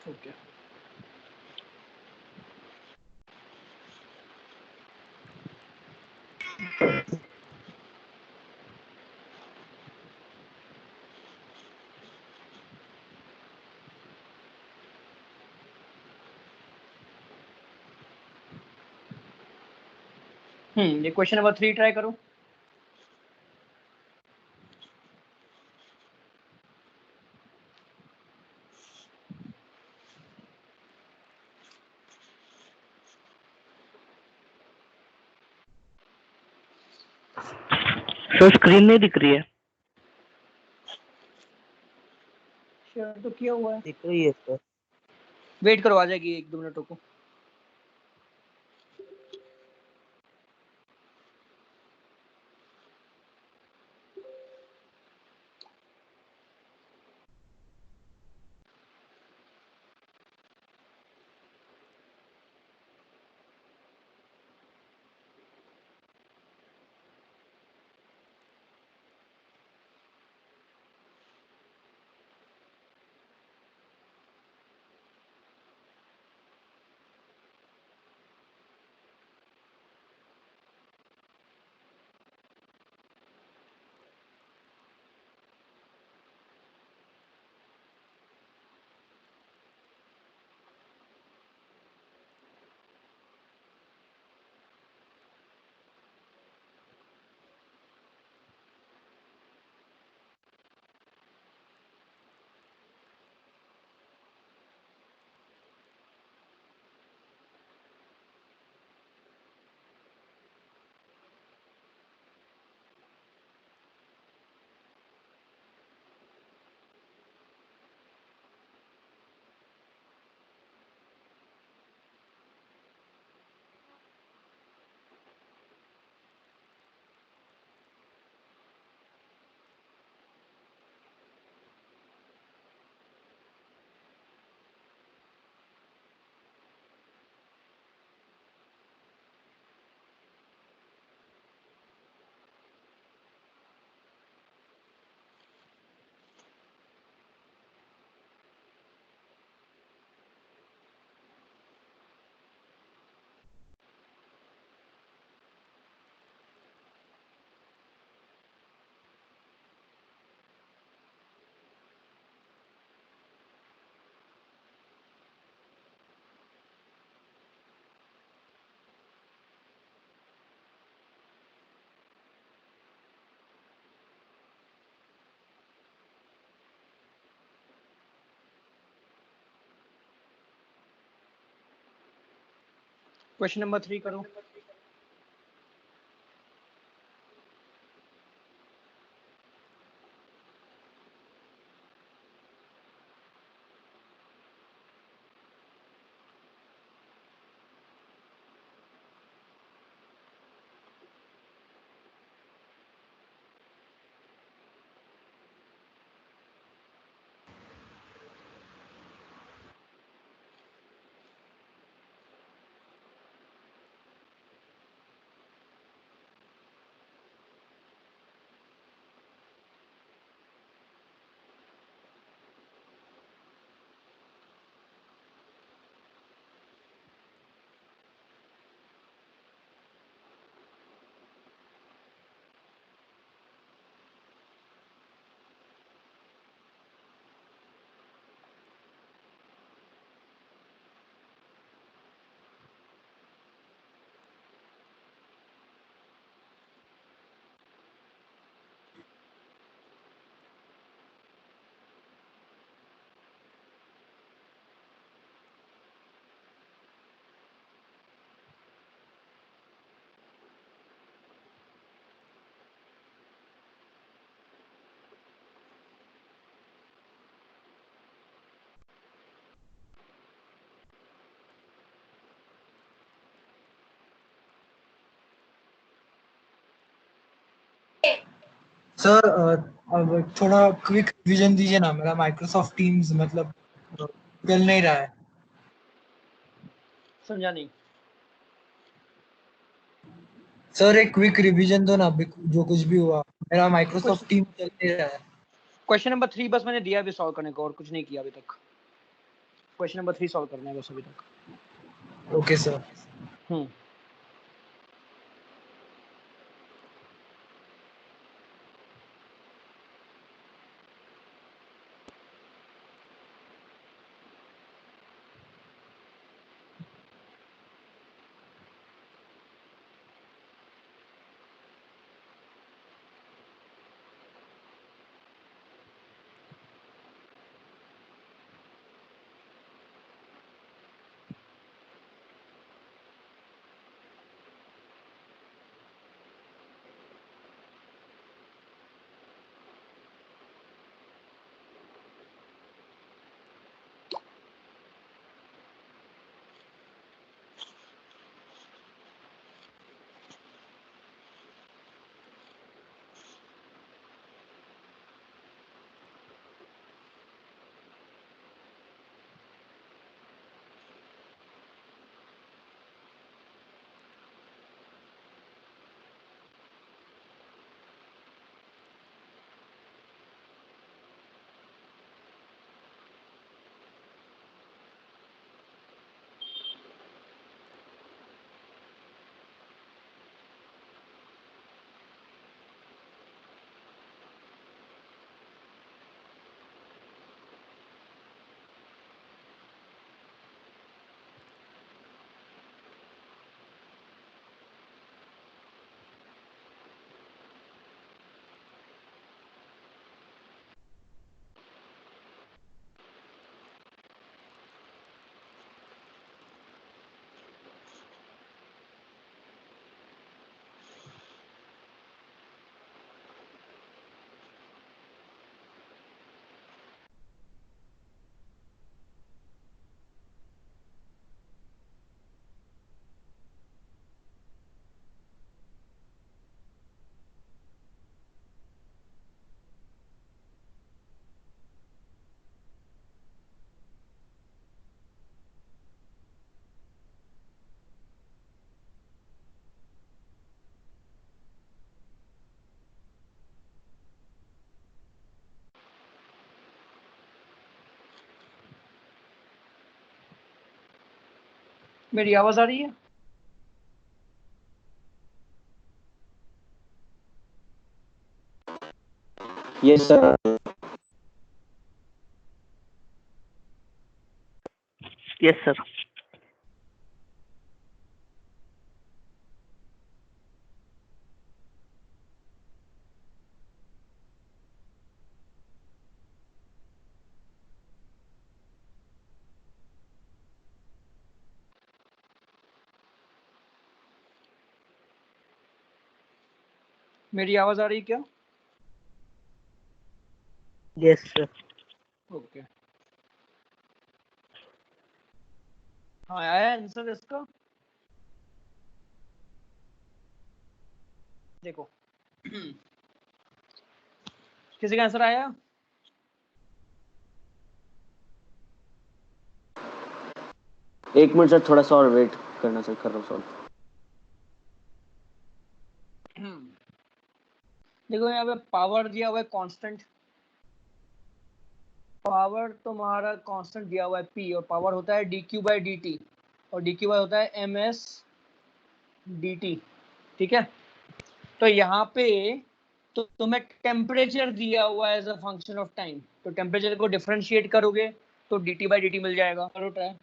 Okay ये question number 3 try करो। Sir screen नहीं दिख रही है। शेयर तो किया हुआ है। दिख रही है सर। वेट करो, आ जाएगी, 1-2 मिनट रुको। क्वेश्चन नंबर 3 करो। सर अब थोड़ा क्विक रिवीजन दीजिए ना, मेरा माइक्रोसॉफ्ट टीम्स मतलब चल नहीं रहा है। समझा नहीं सर एक क्विक रिवीजन दो ना, जो कुछ भी हुआ, मेरा माइक्रोसॉफ्ट टीम चल नहीं रहा है। क्वेश्चन नंबर 3 बस मैंने दिया अभी सॉल्व करने को, और कुछ नहीं किया अभी तक। क्वेश्चन नंबर 3 सॉल्व करना है बस अभी तक। Okay sir. हम्म मेरी आवाज आ रही है? Yes sir. Yes sir. मेरी आवाज आ रही है क्या? Yes sir. ओके। हाँ आया आंसर इसका? देखो किसी का आंसर आया? एक मिनट सर, थोड़ा सा और वेट करना सर, कर रहा हूँ सॉल्व। देखो यहाँ पे पावर दिया हुआ है कांस्टेंट। पावर तुम्हारा कांस्टेंट दिया हुआ है p और पावर होता है dq/dt और dq होता है ms dt। ठीक है, तो यहाँ पे तो तुम्हें टेम्परेचर दिया हुआ है as a function of time, तो टेम्परेचर को डिफरेंशिएट करोगे तो dt/dt मिल जाएगा। करो ट्राई।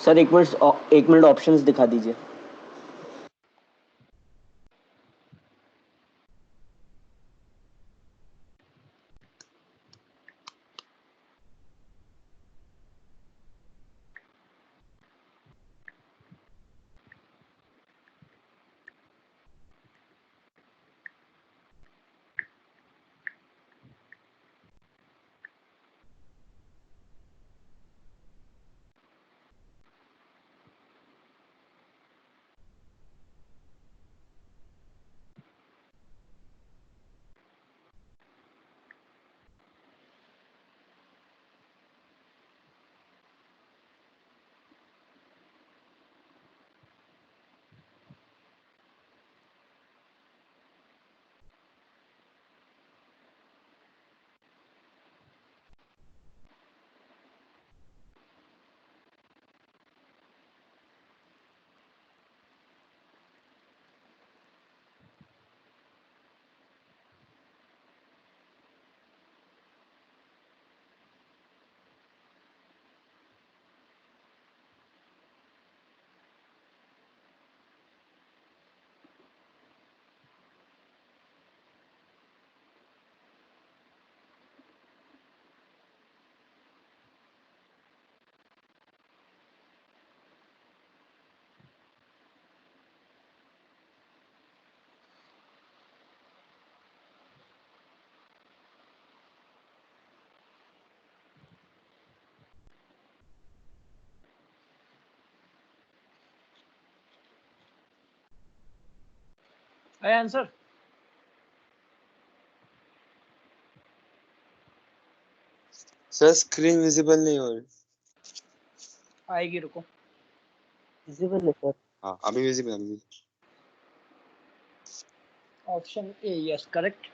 सर एक मिनट ऑप्शंस दिखा दीजिए। आया आंसर? सर स्क्रीन विजिबल नहीं हो रही। आएगी, रुको। विजिबल है सर। हाँ अभी visible. Option A, yes correct.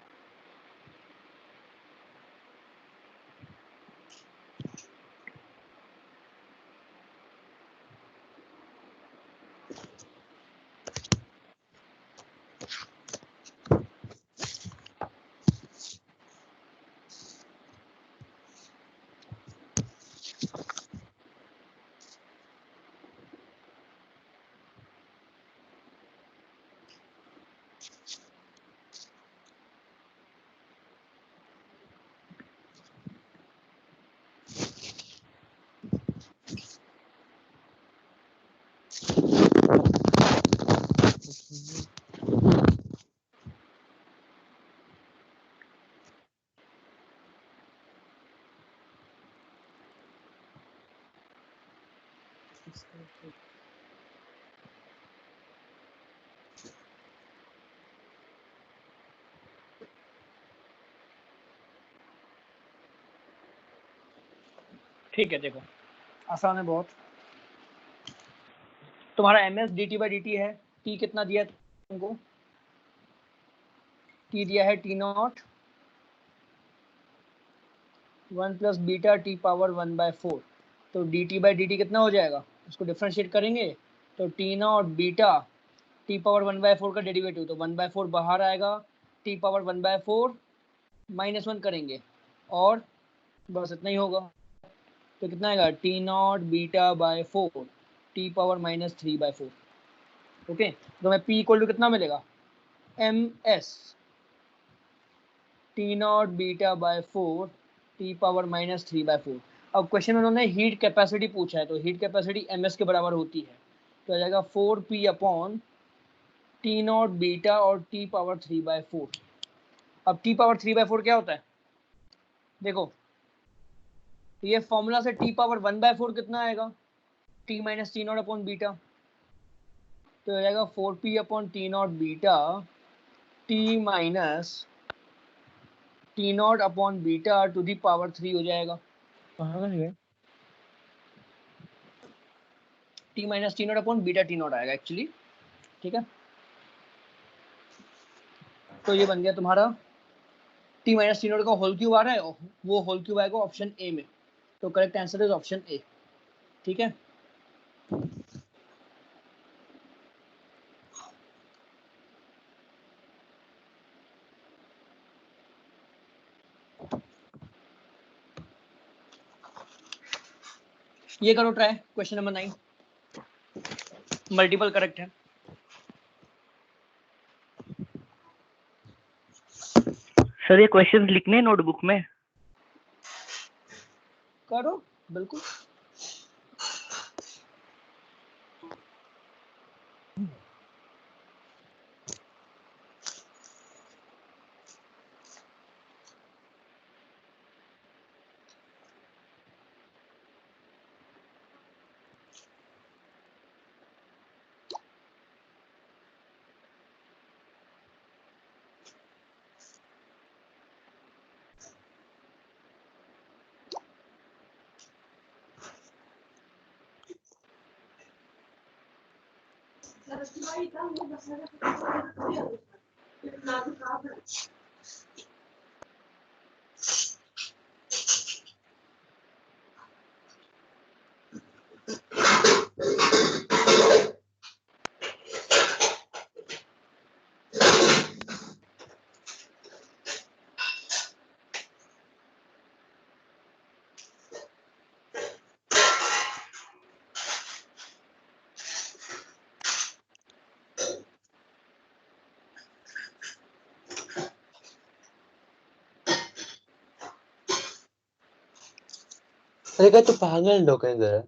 ठीक है, देखो आसान है बहुत। तुम्हारा M S D T by D T है। टी कितना दिया है तुमको? टी दिया है T nought 1 plus beta T power 1/4। तो D T by D T कितना हो जाएगा? इसको डिफ्रेंशिएट करेंगे तो T nought beta T power 1/4 का डेरिवेटिव, तो 1/4 बाहर आएगा, टी पावर 1/4 -1 करेंगे और बस इतना ही होगा। तो कितना आएगा? T nought beta by 4 T power -3/4। Okay, तो मैं पी इक्वल टू कितना मिलेगा? M S T nought beta by 4 T power -3/4। अब क्वेश्चन में उन्होंने हीट कैपेसिटी पूछा है, तो हीट कैपेसिटी एम एस के बराबर होती है, तो आ जाएगा 4p upon T nought beta और टी पावर 3/4। अब टी पावर 3/4 क्या होता है? देखो, ये फॉर्मूला से टी पावर 1/4 कितना आएगा? T minus T nought upon beta, तो आ जाएगा 4p upon T nought beta T minus T nought upon beta to the power 3 हो जाएगा। T minus T nought upon beta T nought आएगा actually, ठीक है। तो ये बन गया तुम्हारा टी माइनस टी नॉट का होल क्यूब आ रहा है, वो होल क्यूब आएगा ऑप्शन ए में, तो करेक्ट आंसर इज ऑप्शन ए। ठीक है, ये करो try question number 9। Multiple correct है। सर ये क्वेश्चंस लिखने हैं नोटबुक में? करो बिल्कुल। अरे काय तू पागल डोकं जरा.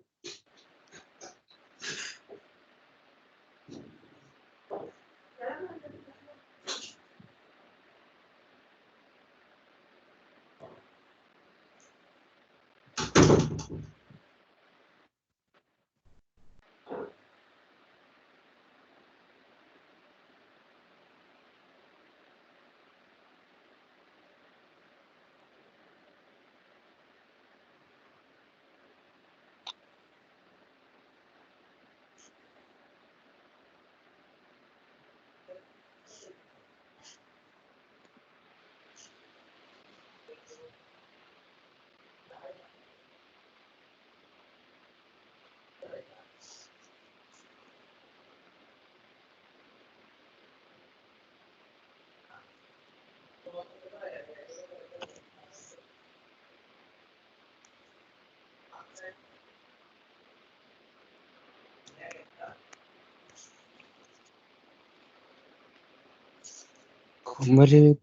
घुमरे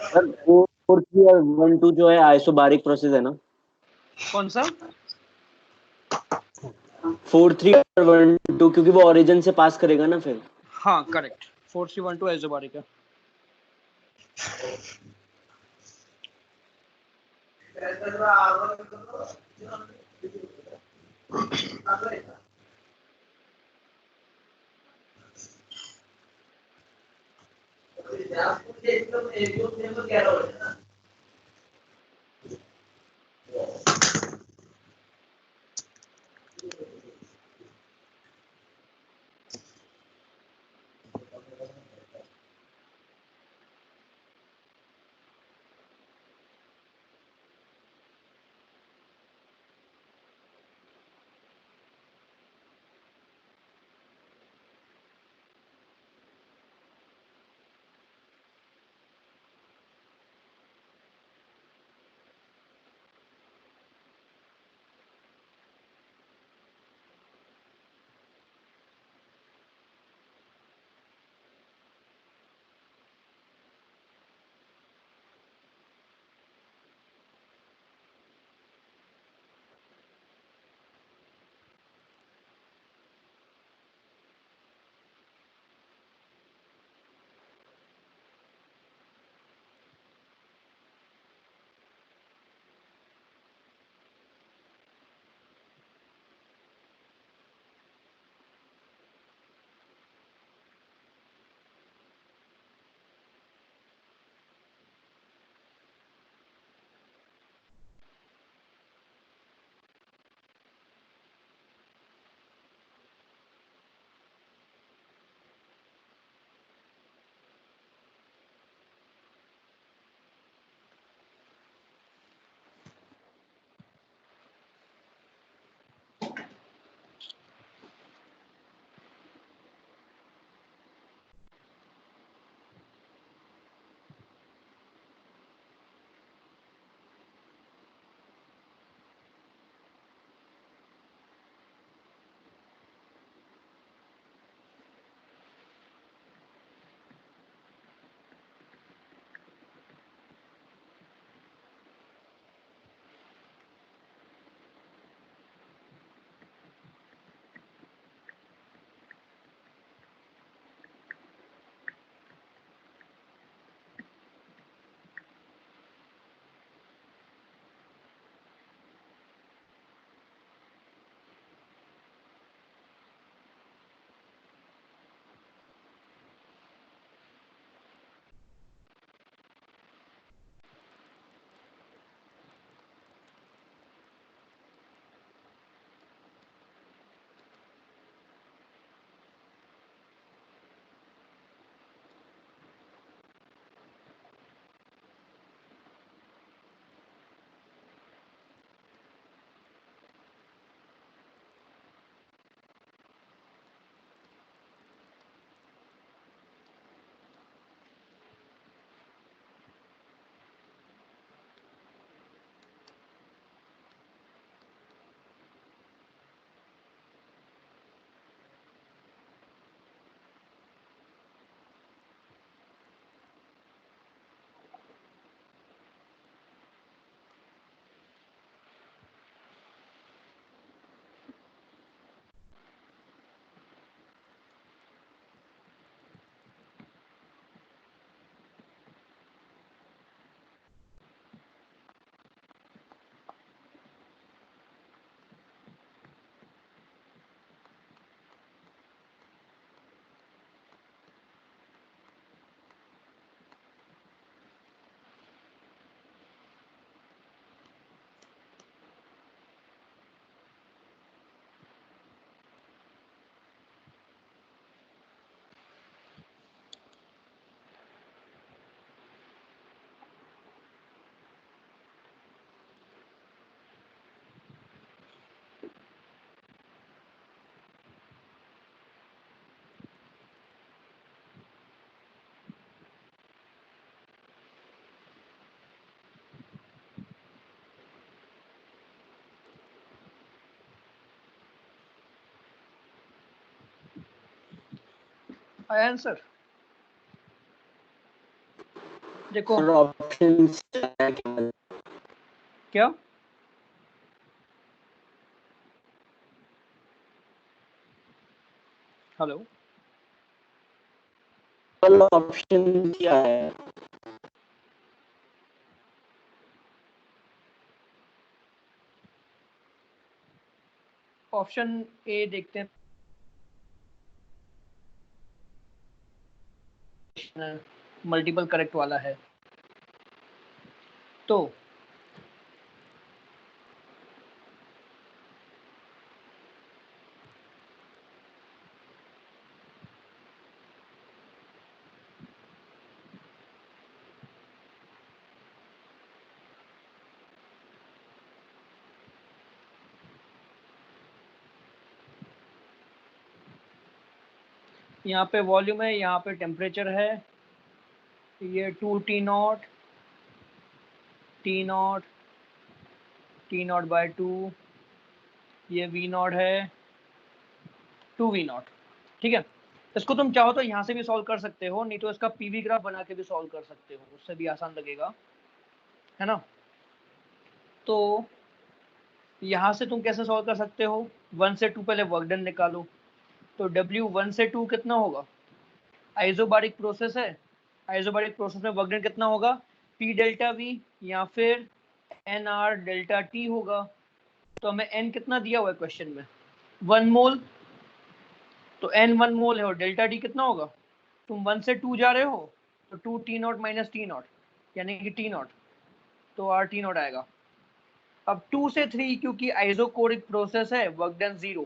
सर 4 3 और 1 2 जो है आइसोबारिक प्रोसेस है ना? कौन सा? 4 3 और 1 2 क्योंकि वो ओरिजिन से पास करेगा ना फिर। हाँ करेक्ट, 4 3 1 2 आइसोबारिक है। आया आंसर? देखो सर ऑप्शन क्या हेलो ऑप्शन क्या है? ऑप्शन ए देखते हैं, मल्टीपल करेक्ट वाला है। तो यहाँ पे वॉल्यूम है, यहाँ पे टेम्परेचर है, ये 2T0 T0 T0/2, ये V0 है 2V0। ठीक है, इसको तुम चाहो तो यहाँ से भी सॉल्व कर सकते हो, नहीं तो इसका पीवी ग्राफ बना के भी सॉल्व कर सकते हो, उससे भी आसान लगेगा, है ना। तो यहाँ से तुम कैसे सॉल्व कर सकते हो, 1 से 2 पहले वर्क डन निकालो। तो W 1 से 2 कितना होगा, आइसोबारिक प्रोसेस है, आइसोबारिक प्रोसेस में वर्क डन कितना होगा, P डेल्टा V या फिर NR डेल्टा T होगा। तो हमें N कितना दिया हुआ है क्वेश्चन में, 1 मोल, तो N 1 मोल है और डेल्टा T कितना होगा, तुम 1 से 2 जा रहे हो तो 2T0 माइनस T0 यानी कि T0, तो RT0 आएगा। अब 2 से 3 क्योंकि आइसोकोरिक प्रोसेस है, वर्क डन 0,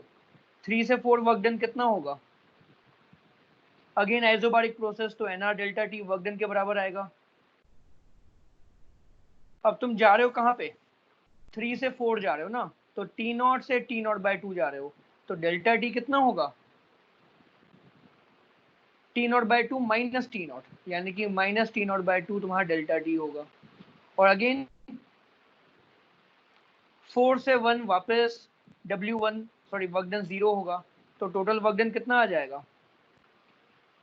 3 से 4 वर्क डन कितना होगा, अगेन आइसोबारिक प्रोसेस, तो NR delta T work done के बराबर आएगा। अब तुम जा रहे हो कहाँ पे, 3 से 4 जा रहे हो ना, तो T0 से T0/2 जा रहे हो, तो डेल्टा T कितना होगा, T0/2 माइनस T0 यानी कि माइनस T0/2 तुम्हारा डेल्टा T होगा। और अगेन 4 से 1 वापस W1 सॉरी वर्क डन 0 होगा, तो टोटल वर्क डन कितना आ जाएगा,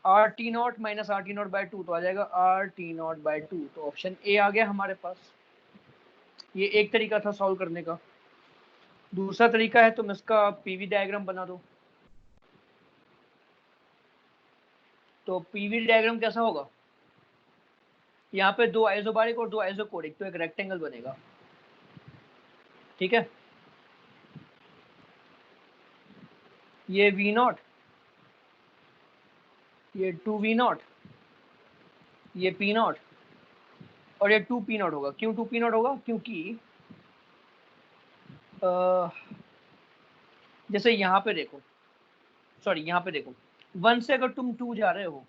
RT0 माइनस RT0/2, तो आ जाएगा RT0/2। तो ऑप्शन ए आ गया हमारे पास। ये एक तरीका था सॉल्व करने का। दूसरा तरीका है तुम इसका पीवी डायग्राम बना दो। तो पीवी डायग्राम कैसा होगा, यहाँ पे 2 आइसोबारिक और 2 आइसोकोरिक, तो एक रेक्टेंगल बनेगा। ठीक है, ये V0, ये 2V0, ये P0 और ये 2P0 होगा। क्यों 2P0 होगा, क्योंकि जैसे यहाँ पे देखो, सॉरी यहाँ पे देखो, 1 से अगर तुम 2 जा रहे हो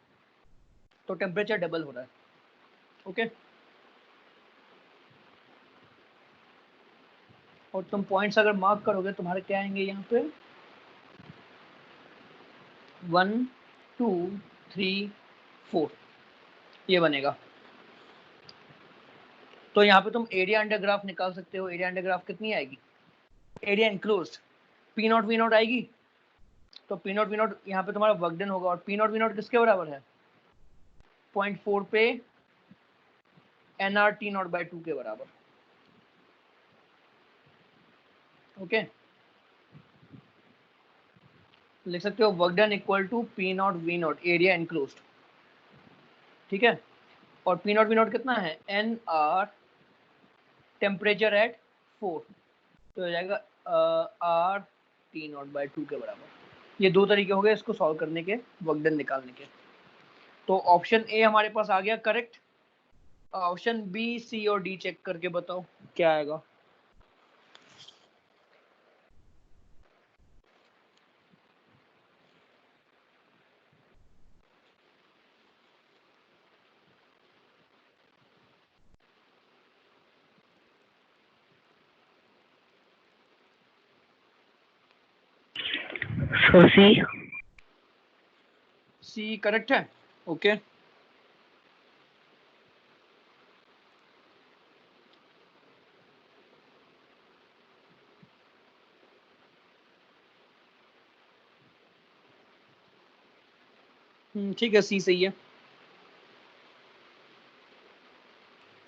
तो टेम्परेचर डबल हो रहा है। ओके, और तुम पॉइंट्स अगर मार्क करोगे तुम्हारे क्या आएंगे यहाँ पे, 1 2 3 4 ये बनेगा। तो यहाँ पे तुम एरिया अंडर ग्राफ निकाल सकते हो। एरिया अंडर ग्राफ कितनी आएगी, एरिया इनक्लोज्ड P0 V0 आएगी, तो P0 V0 यहाँ पे तुम्हारा वर्क डन होगा, और P0 V0 किसके बराबर है, 0.4 पे NR T0/2 के बराबर। ओके, लिख सकते हो work done equal to P0 V0 area enclosed. ठीक है, और P0 V0 कितना है, NR टेम्परेचर एट 4, तो हो जाएगा RT0/2 के बराबर। ये दो तरीके हो गए इसको सॉल्व करने के, वर्क डन निकालने के। तो ऑप्शन ए हमारे पास आ गया करेक्ट। ऑप्शन बी सी और डी चेक करके बताओ क्या आएगा। So C. सी करेक्ट है। ओके, ठीक है, सी सही है।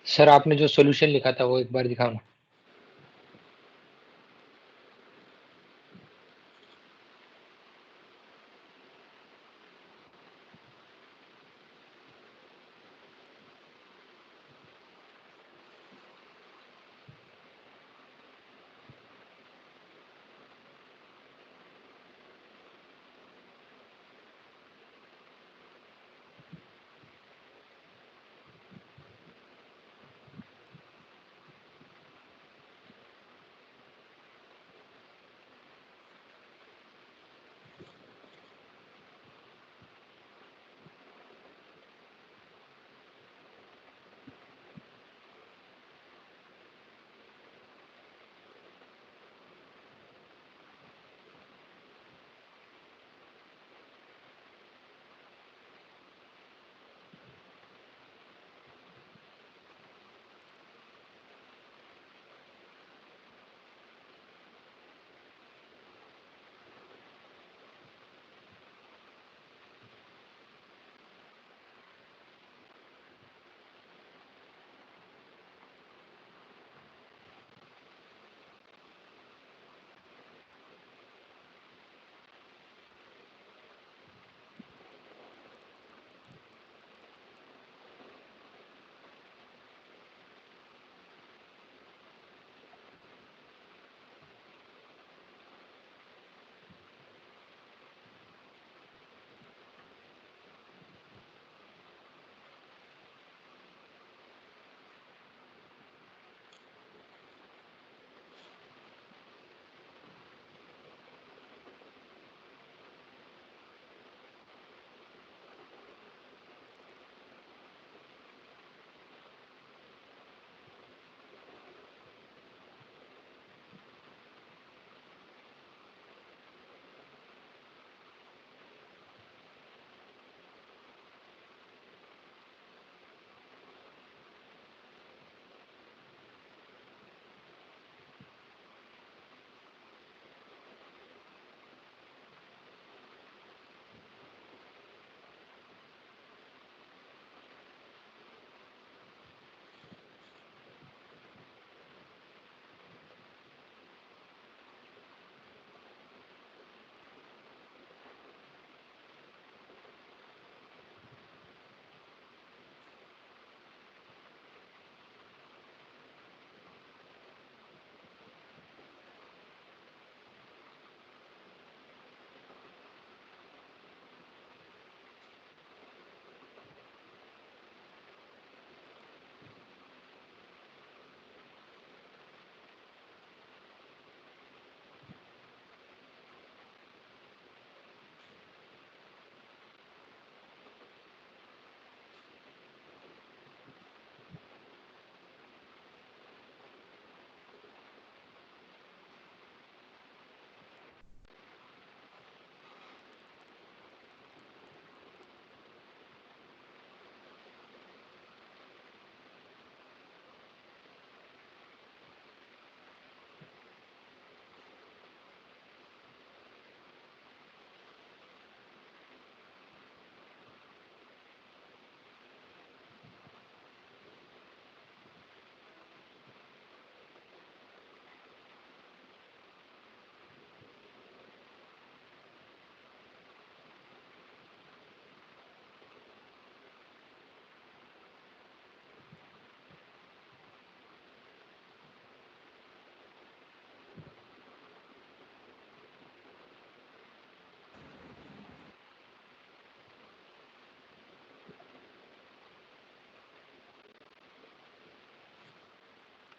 सर आपने जो सॉल्यूशन लिखा था वो एक बार दिखाओ ना।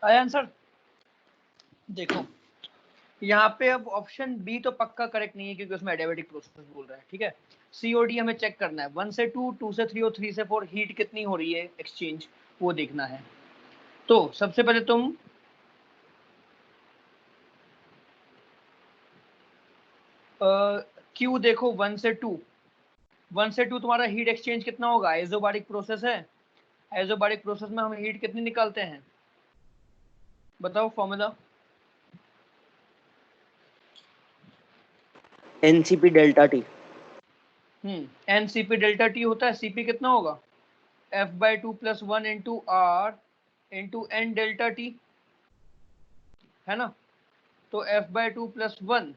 आया आंसर? देखो यहाँ पे अब ऑप्शन बी तो पक्का करेक्ट नहीं है क्योंकि उसमें एडियाबेटिक प्रोसेस बोल रहा है, ठीक है। सीओडी हमें चेक करना है, 1 से 2, 2 से 3 और 3 से 4 हीट कितनी हो रही है एक्सचेंज, वो देखना है। तो सबसे पहले तुम क्यू देखो, 1 से 2, 1 से 2 तुम्हारा हीट एक्सचेंज कितना होगा, आइसोबारिक प्रोसेस है। आइसोबारिक प्रोसेस में हम हीट कितनी निकालते हैं, बताओ formula. NCP delta T. N C P delta T होता है, सीपी कितना होगा f/2 + 1 into R into N delta T, है ना। तो f/2 + 1,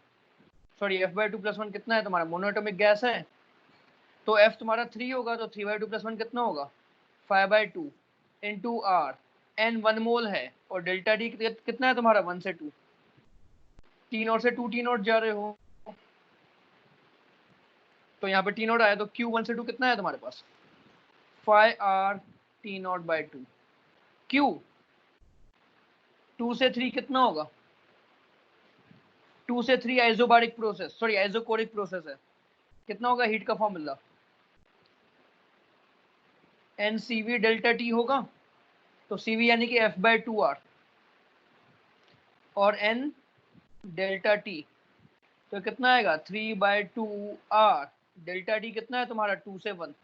सॉरी f/2 + 1 कितना है तुम्हारा, मोनोएटॉमिक गैस है, तो f तुम्हारा 3 होगा, तो 3/2 + 1 कितना होगा 5/2 इंटू आर, n 1 मोल है, और डेल्टा टी कितना है तुम्हारा 1 से 2, 3 और से 2 3 और जा रहे हो, तो यहाँ पे T नॉट आया, तो Q 1 से 2 कितना है तुम्हारे पास 5R T not by 2। Q 2 से 3 कितना होगा, 2 से 3 isobaric process, sorry isochoric process है, कितना होगा हीट का फॉर्मूला NCV डेल्टा T होगा, तो CV यानी कि F/2R और N डेल्टा T, तो कितना आएगा 3/2R, डेल्टा टी कितना है तुम्हारा 2 से 1,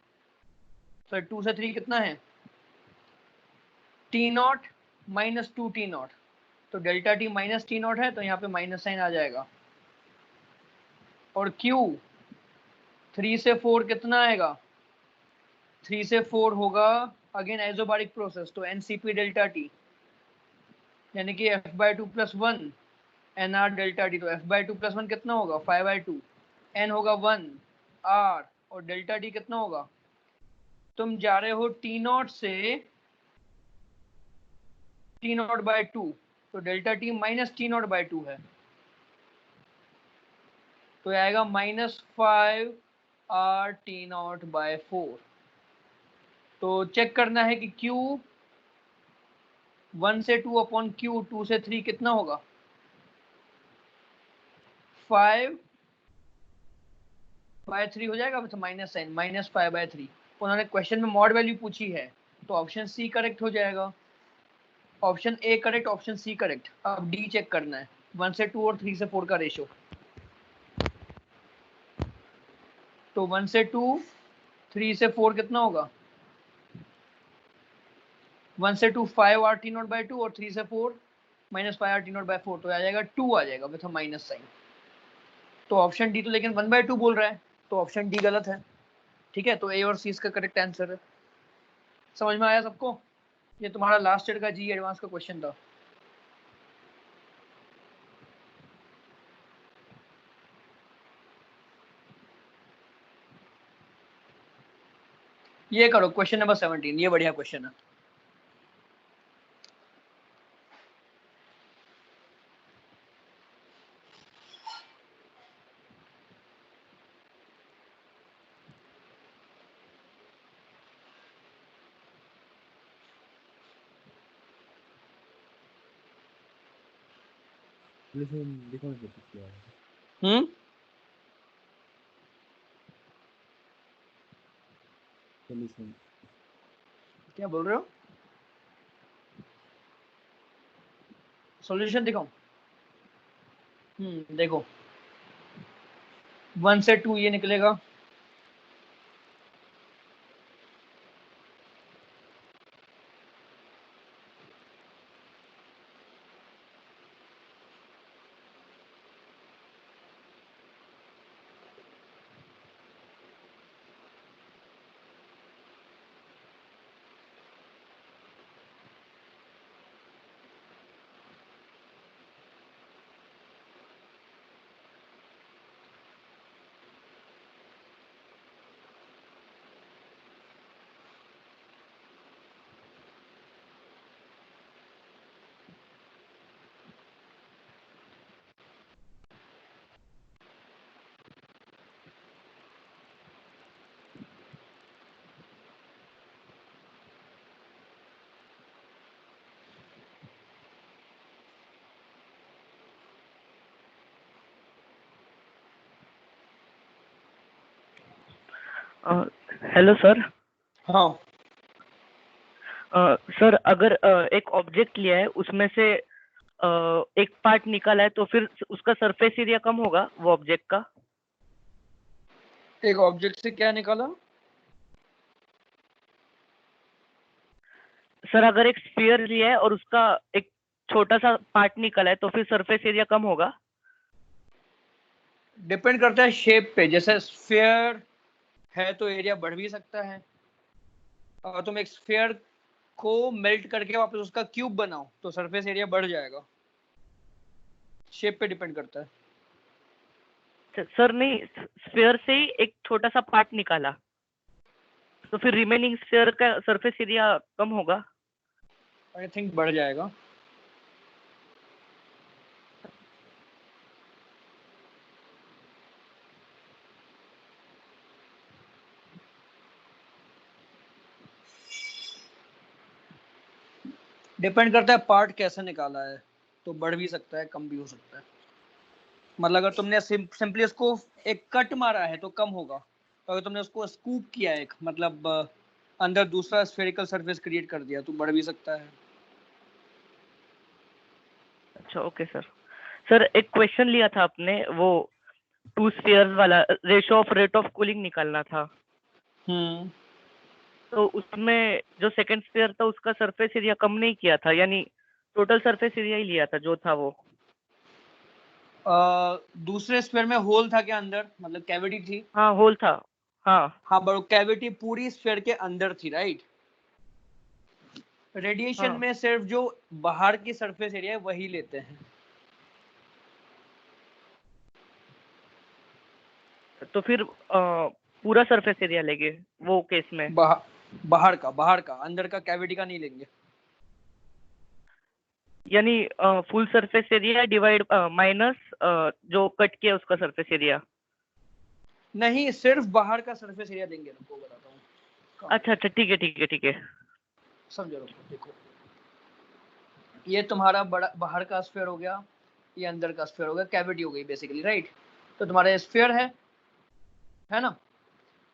तो 2 से 3 कितना है T naught minus 2 T naught, तो delta T minus T naught है, तो यहाँ पे माइनस साइन आ जाएगा, और Q 3 से 4 कितना आएगा, 3 से 4 होगा अगेन आइसोबारिक प्रोसेस, तो NCP डेल्टा टी यानी कि F/2 + 1 NR डेल्टा टी, तो F/2 + 1 कितना होगा 5/2, N होगा 1 R और डेल्टा टी कितना होगा, तुम जा रहे हो T नॉट से T नॉट बाई 2, तो delta T minus T not by 2 है, तो आएगा -5R T नॉट बाई 4। तो चेक करना है कि Q 1 से 2 अपॉन Q 2 से 3 कितना होगा 5/3 हो जाएगा, तो माइनस साइन -5/3। उन्होंने क्वेश्चन में मॉड वैल्यू पूछी है, तो ऑप्शन सी करेक्ट हो जाएगा, option A correct, option C correct. अब डी चेक करना है 1 से 2 और 3 से 4 का रेशो, तो 1 से 2 3 से 4 कितना होगा 1 से 2 5R T नॉट बाई 2 और 3 से 4 -5R T नॉट बाई 4, तो आ जाएगा 2 आ जाएगा विथ माइनस साइन। तो ऑप्शन डी तो लेकिन 1/2 बोल रहा है, तो ऑप्शन डी गलत है, ठीक है। तो ए और सी इसका करेक्ट आंसर है। समझ में आया सबको, ये तुम्हारा लास्ट ईयर का जी एडवांस का क्वेश्चन था। ये करो क्वेश्चन नंबर 17, ये बढ़िया क्वेश्चन है। हम्म, क्या बोल रहे हो, सॉल्यूशन दिखाओ। देखो 1 से 2 ये निकलेगा, हेलो सर। हाँ सर अगर एक ऑब्जेक्ट लिया है, उसमें से एक पार्ट निकाला है, तो फिर उसका सरफेस एरिया कम होगा वो ऑब्जेक्ट का। एक ऑब्जेक्ट से क्या निकाला, सर अगर एक स्फीयर लिया है और उसका एक छोटा सा पार्ट निकला है, तो फिर सरफेस एरिया कम होगा। डिपेंड करता है शेप पे, जैसे स्फीयर है तो एरिया बढ़ भी सकता है। अगर तुम एक स्फीयर को मेल्ट करके वापस उसका क्यूब बनाओ तो सरफेस एरिया बढ़ जाएगा। शेप पे डिपेंड करता है। सर नहीं, स्फीयर से ही एक छोटा सा पार्ट निकाला तो फिर रिमेनिंग स्फीयर का सरफेस एरिया कम होगा। आई थिंक बढ़ जाएगा। डिपेंड करता है पार्ट कैसे निकाला है, तो बढ़ भी सकता है कम भी हो सकता है। मतलब अगर तुमने सिंपली उसको एक कट मारा है तो कम होगा, तो अगर तुमने उसको स्कूप किया एक मतलब अंदर दूसरा स्फेरिकल सरफेस क्रिएट कर दिया तो बढ़ भी सकता है। अच्छा ओके सर। सर एक क्वेश्चन लिया था आपने, वो 2 स्फीयर्स वाला ratio of rate of cooling निकालना था। तो उसमें जो सेकंड स्फीयर था उसका सरफेस एरिया कम नहीं किया था, यानी टोटल सरफेस एरिया ही लिया था जो था वो। दूसरे स्फीयर में होल था क्या अंदर, मतलब कैविटी थी? हाँ होल था। हाँ हाँ बट कैविटी पूरी स्फीयर के अंदर थी, राइट? रेडिएशन हाँ। में सिर्फ जो बाहर की सरफेस एरिया है वही लेते हैं। तो फिर पूरा सरफेस एरिया लेंगे वो केस में। बाहर का, अंदर का कैविटी का नहीं लेंगे। यानी full surface area divide minus जो कट किया उसका सरफेस एरिया। नहीं, सिर्फ बाहर का सरफेस एरिया लेंगे। रुको बताता हूँ। अच्छा अच्छा ठीक है ठीक है ठीक है। समझो, रुको देखो, ये तुम्हारा बड़ा बाहर का स्फीयर हो गया, ये अंदर का स्फीयर हो गया, कैविटी हो गई बेसिकली, राइट? तो तुम्हारा स्फीयर है ना?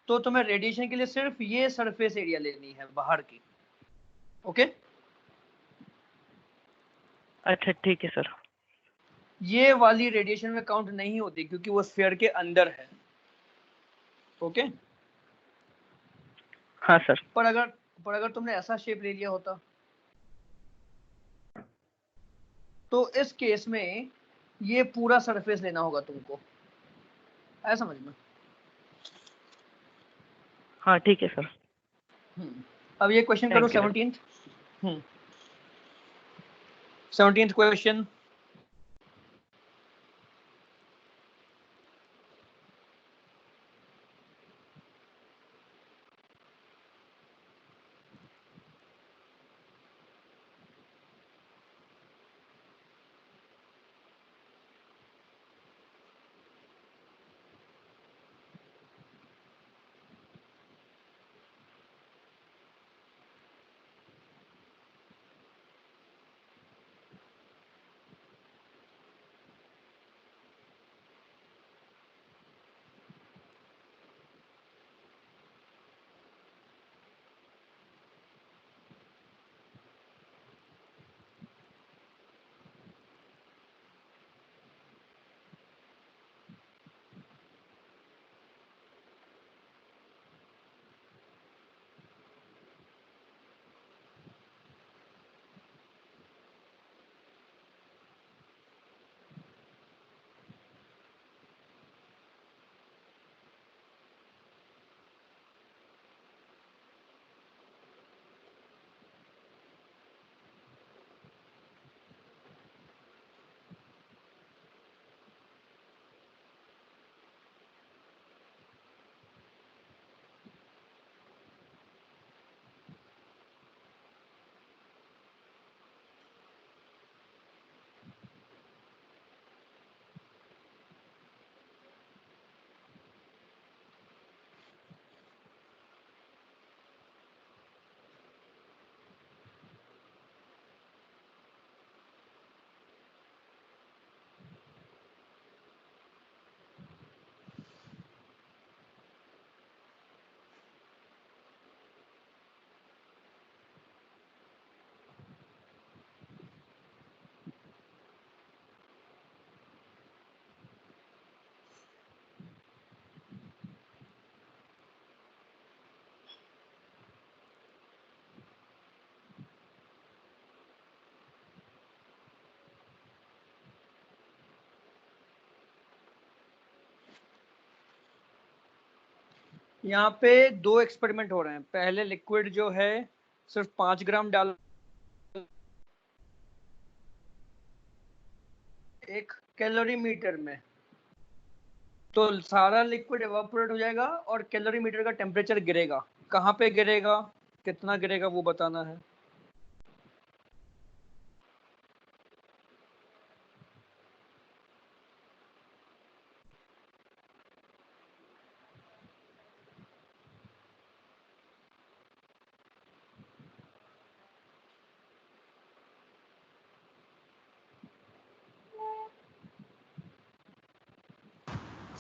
तो तुम्हें रेडिएशन के लिए सिर्फ ये सरफेस एरिया लेनी है बाहर की। ओके, अच्छा ठीक है सर। ये वाली रेडिएशन में काउंट नहीं होती क्योंकि वो स्फीयर के अंदर है। ओके, हाँ सर। पर अगर तुमने ऐसा शेप ले लिया होता तो इस केस में ये पूरा सरफेस लेना होगा तुमको, ऐसा समझना। हाँ ठीक है सर। अब ये क्वेश्चन करो thank you. 17th। 17th question. यहाँ पे 2 एक्सपेरिमेंट हो रहे हैं। पहले लिक्विड जो है सिर्फ 5 ग्राम डाल एक कैलोरीमीटर में, तो सारा लिक्विड एवापोरेट हो जाएगा और कैलोरीमीटर का टेम्परेचर गिरेगा। कहाँ पे गिरेगा, कितना गिरेगा वो बताना है।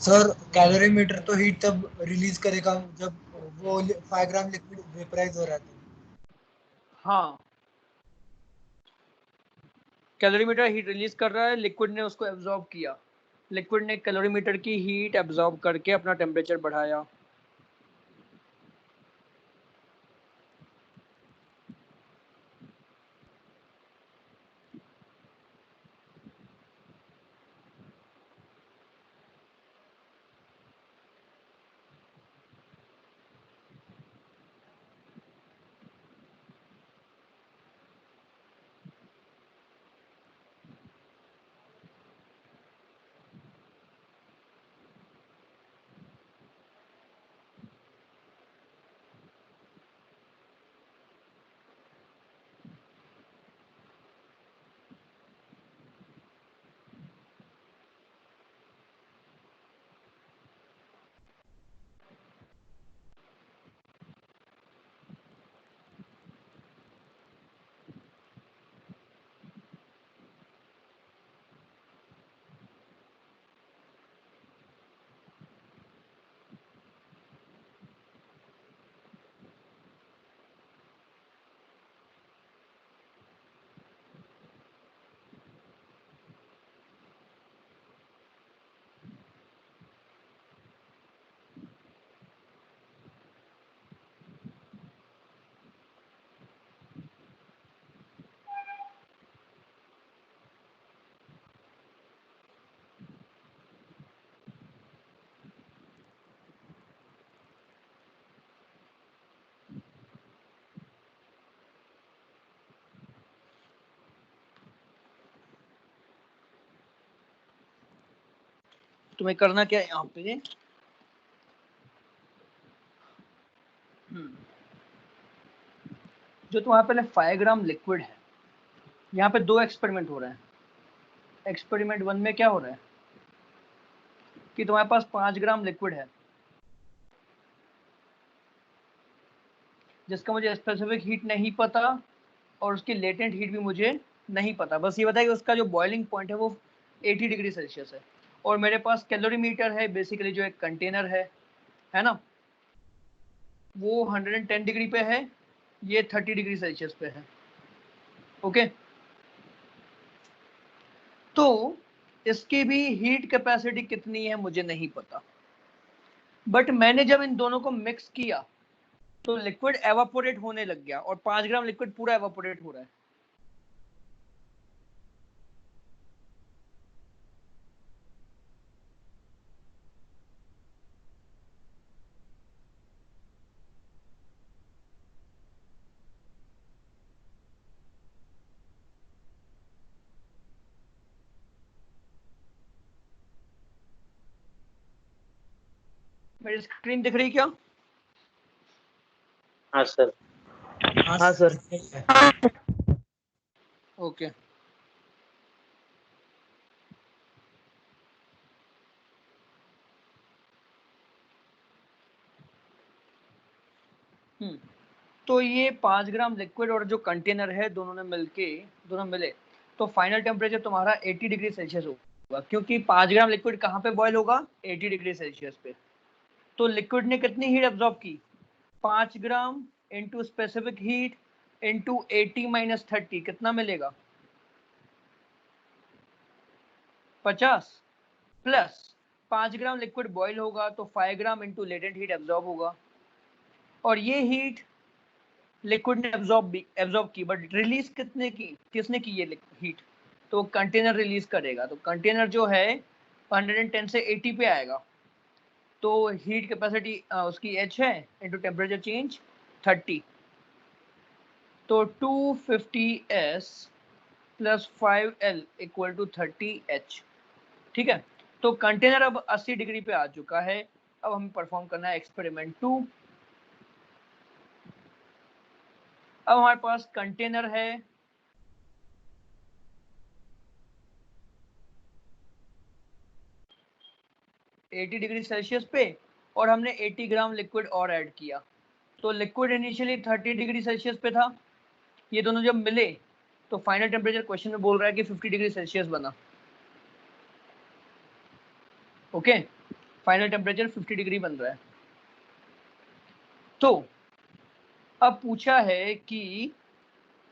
सर कैलोरीमीटर तो हीट तब रिलीज करेगा जब वो 5 ग्राम लिक्विड वेपराइज हो रहा था। हाँ, कैलोरीमीटर हीट रिलीज कर रहा है, लिक्विड ने उसको एब्जॉर्ब किया, लिक्विड ने कैलोरीमीटर की हीट एब्जॉर्ब करके अपना टेम्परेचर बढ़ाया। तुम्हें करना क्या है यहाँ पे, जो तुम्हारे पहले 5 ग्राम लिक्विड है, यहाँ पे 2 एक्सपेरिमेंट हो रहे हैं। एक्सपेरिमेंट 1 में क्या हो रहा है कि तुम्हारे पास 5 ग्राम लिक्विड है जिसका मुझे स्पेसिफिक हीट नहीं पता और उसकी लेटेंट हीट भी मुझे नहीं पता, बस ये बताया कि उसका जो बॉइलिंग पॉइंट है वो 80 डिग्री सेल्सियस है, और मेरे पास कैलोरीमीटर है बेसिकली जो एक कंटेनर है ना, वो 110 डिग्री पे है, ये 30 डिग्री सेल्सियस पे है। ओके, तो इसकी भी हीट कैपेसिटी कितनी है मुझे नहीं पता, बट मैंने जब इन दोनों को मिक्स किया तो लिक्विड एवापोरेट होने लग गया और 5 ग्राम लिक्विड पूरा एवापोरेट हो रहा है। मेरी स्क्रीन दिख रही क्या? हाँ सर। हाँ सर। ओके, तो ये 5 ग्राम लिक्विड और जो कंटेनर है दोनों मिले तो फाइनल टेम्परेचर तुम्हारा 80 डिग्री सेल्सियस होगा, क्योंकि 5 ग्राम लिक्विड कहाँ पे बॉयल होगा, 80 डिग्री सेल्सियस पे। तो लिक्विड ने कितनी हीट एब्जॉर्ब की, 5 gram into specific heat into 80 minus 30 कितना मिलेगा, 50 प्लस 5 ग्राम लिक्विड बॉयल होगा तो 5 gram into latent heat absorb होगा, और ये हीट लिक्विड ने एब्जॉर्ब की, बट रिलीज किसने की ये हीट, तो कंटेनर रिलीज करेगा। तो कंटेनर जो है 110 से 80 पे आएगा, तो हीट कैपेसिटी उसकी h है इनटू टेम्परेचर चेंज 30, तो 250s plus 5L equal to 30H। ठीक है, तो कंटेनर अब 80 डिग्री पे आ चुका है। अब हमें परफॉर्म करना है एक्सपेरिमेंट 2। अब हमारे पास कंटेनर है, एटी डिग्री सेल्सियस पे, और हमने 80 ग्राम लिक्विड और ऐड किया। तो लिक्विड इनिशियली 30 डिग्री सेल्सियस पे था, ये दोनों जब मिले तो फाइनल टेम्परेचर क्वेश्चन में बोल रहा है कि 50 डिग्री सेल्सियस बना। ओके, फाइनल टेम्परेचर 50 डिग्री बन रहा है। तो अब पूछा है कि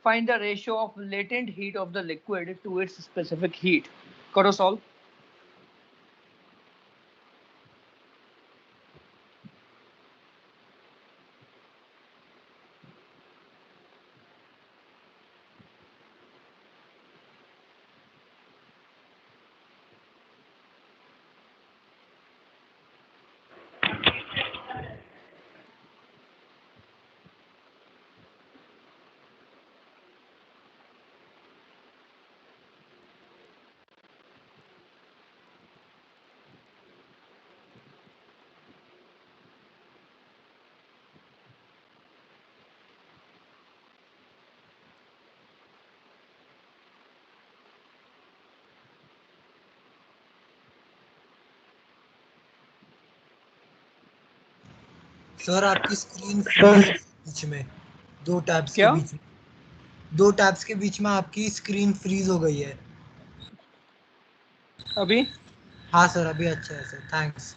find the ratio of latent heat of the liquid to its specific heat. करो सॉल्व। सर आपकी स्क्रीन बीच में दो टैब्स के क्या? बीच में, दो टैब्स के बीच में आपकी स्क्रीन फ्रीज हो गई है। अभी हाँ सर, अभी अच्छा है सर, थैंक्स।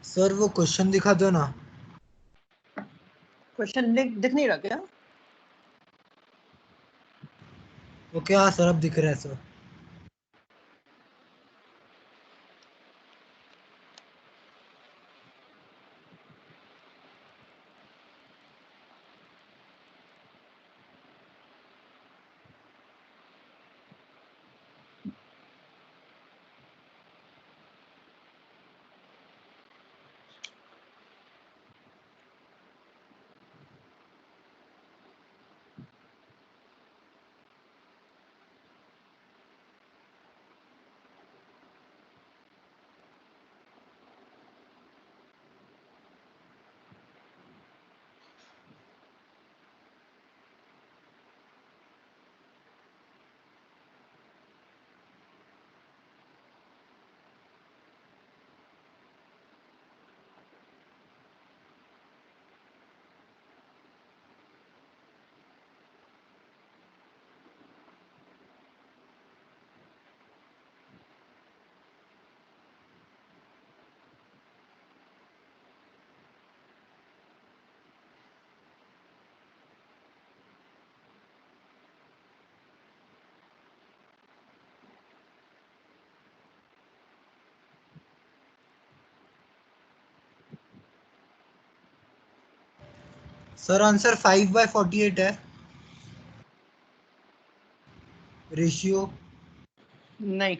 सर वो क्वेश्चन दिखा दो ना। क्वेश्चन दिख नहीं रहा क्या? ओके, हाँ सर, अब दिख रहा है सर। सर आंसर 5/48 है रेशियो। नहीं,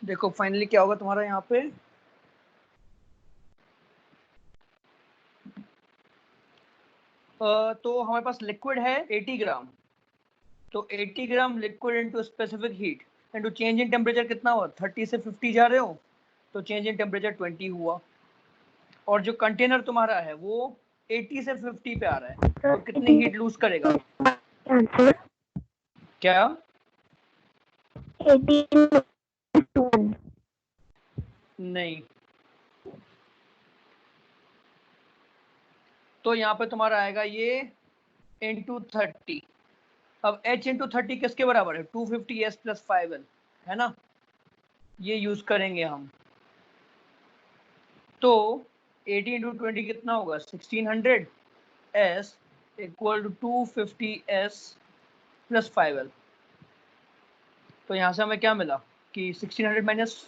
देखो फाइनली क्या होगा तुम्हारा यहाँ पे, तो हमारे पास लिक्विड है 80 ग्राम, तो 80 gram liquid into specific heat into change in temperature कितना हुआ, 30 से 50 जा रहे हो तो चेंज इन टेम्परेचर 20 हुआ। और जो कंटेनर तुम्हारा है वो 80 से 50 पे आ रहा है, तो कितनी हीट लूज करेगा? आंसर क्या? 18 नहीं, तो यहाँ पे तुम्हारा आएगा ये इंटू 30। अब h इंटू 30 किसके बराबर है, 250s प्लस 5l, है ना, ये यूज करेंगे हम। तो 80 इंटू 20 कितना होगा, 1600 s equal to 250s plus 5l। तो यहाँ से हमें क्या मिला कि 1600 माइनस,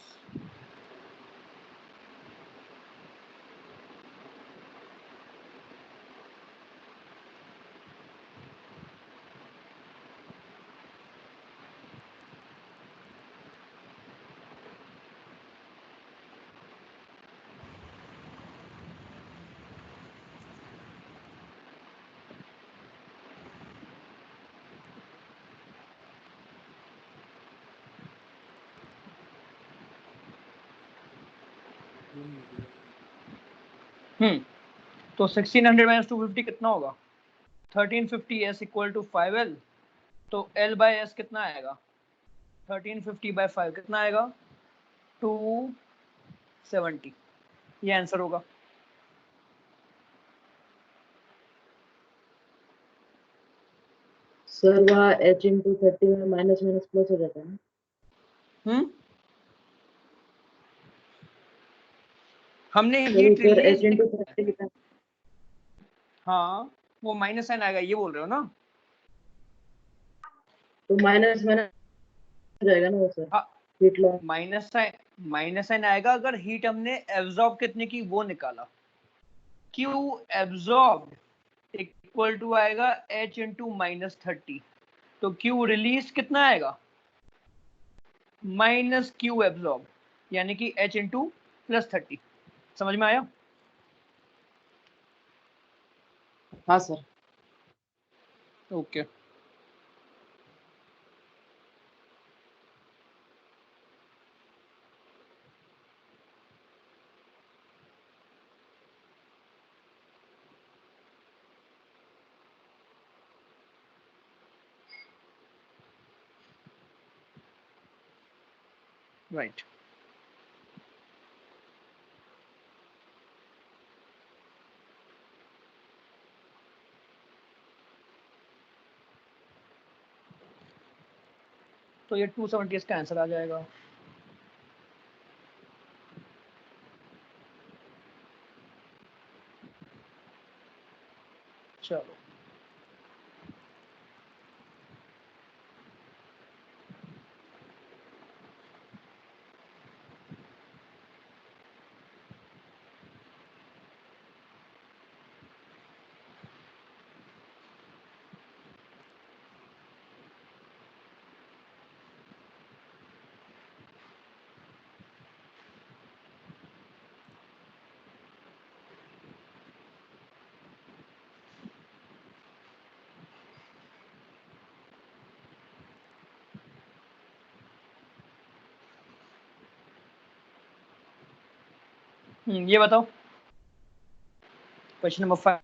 तो 1600 माइनस 250 कितना होगा, 1350s इक्वल टू 5l। तो l बाय s कितना आएगा, 1350 बाय 5 कितना आएगा, 270। ये आंसर होगा। सर वहाँ h इंटू 30 में माइनस माइनस प्लस हो जाता है ना? हम्म, हमने सर हीट ऊपर रिलीज, h इंटू 30 लिखा है। हाँ वो माइनस साइन आएगा, ये बोल रहे हो ना? तो माइनस माइनस हो जाएगा ना वो सर, हाँ, हीट लॉस। माइनस साइन आएगा अगर हीट हमने एब्जॉर्ब कितने की वो निकाला। Q एब्जॉर्ब इक्वल टू आएगा H इंटू माइनस 30, तो Q रिलीज कितना आएगा, माइनस Q एब्जॉर्ब, यानी कि H इंटू प्लस 30। समझ में आया? हाँ सर। Okay right. तो ये 270 इसका आंसर आ जाएगा। चलो ये बताओ question number 5।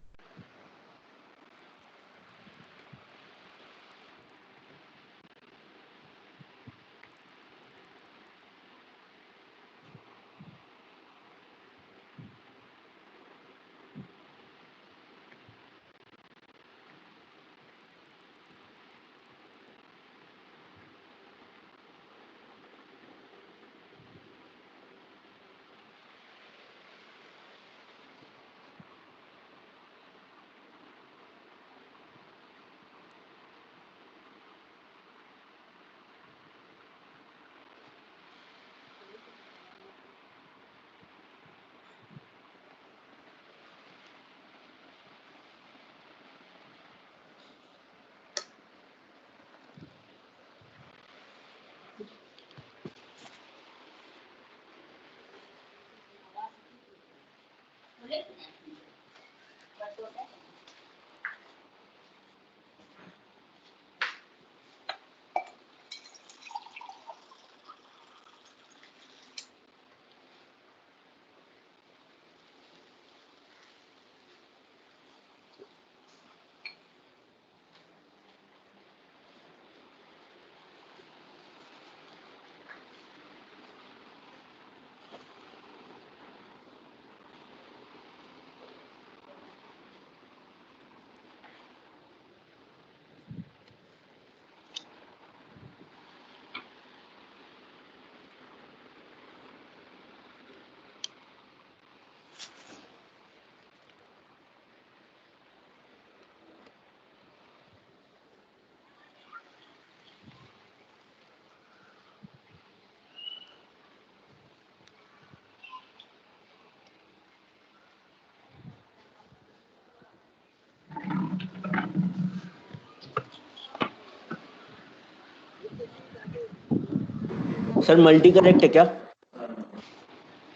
Sir multi correct है क्या?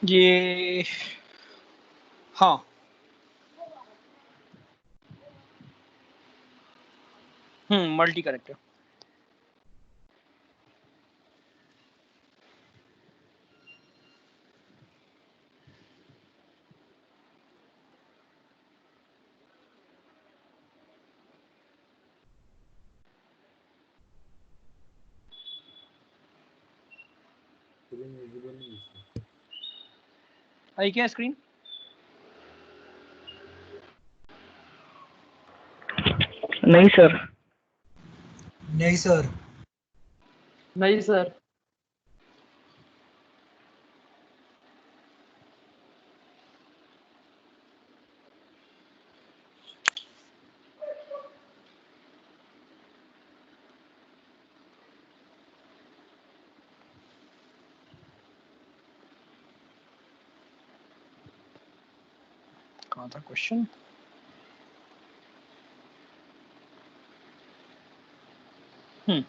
ये हाँ मल्टी करेक्ट है। आई क्या स्क्रीन? नहीं सर। नहीं सर। नहीं सर। कहाँ था question? Hmm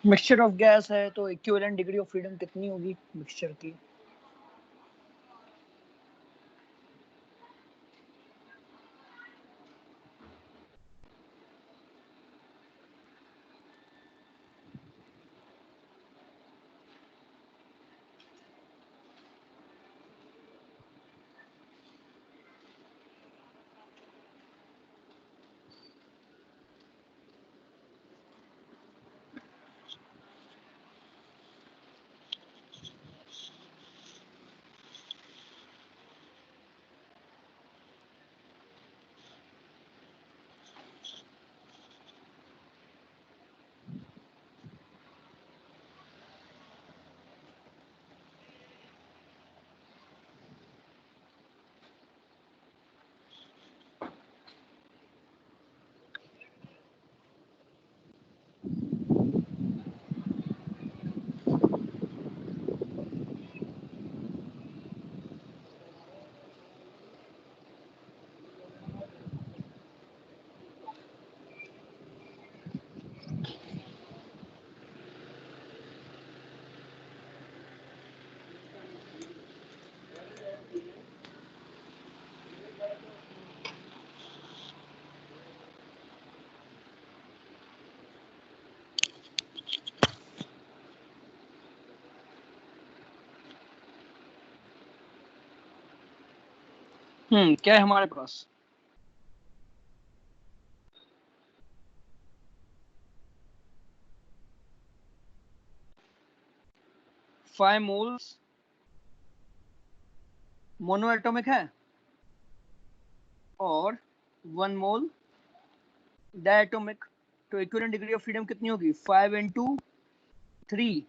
mixture of gas है तो इक्विवेलेंट डिग्री ऑफ फ्रीडम कितनी होगी मिक्सचर की? क्या है हमारे पास? फाइव मोल्स मोनो एटॉमिक है और 1 मोल डायटोमिक। तो इक्विवेलेंट डिग्री ऑफ फ्रीडम कितनी होगी? 5 into 3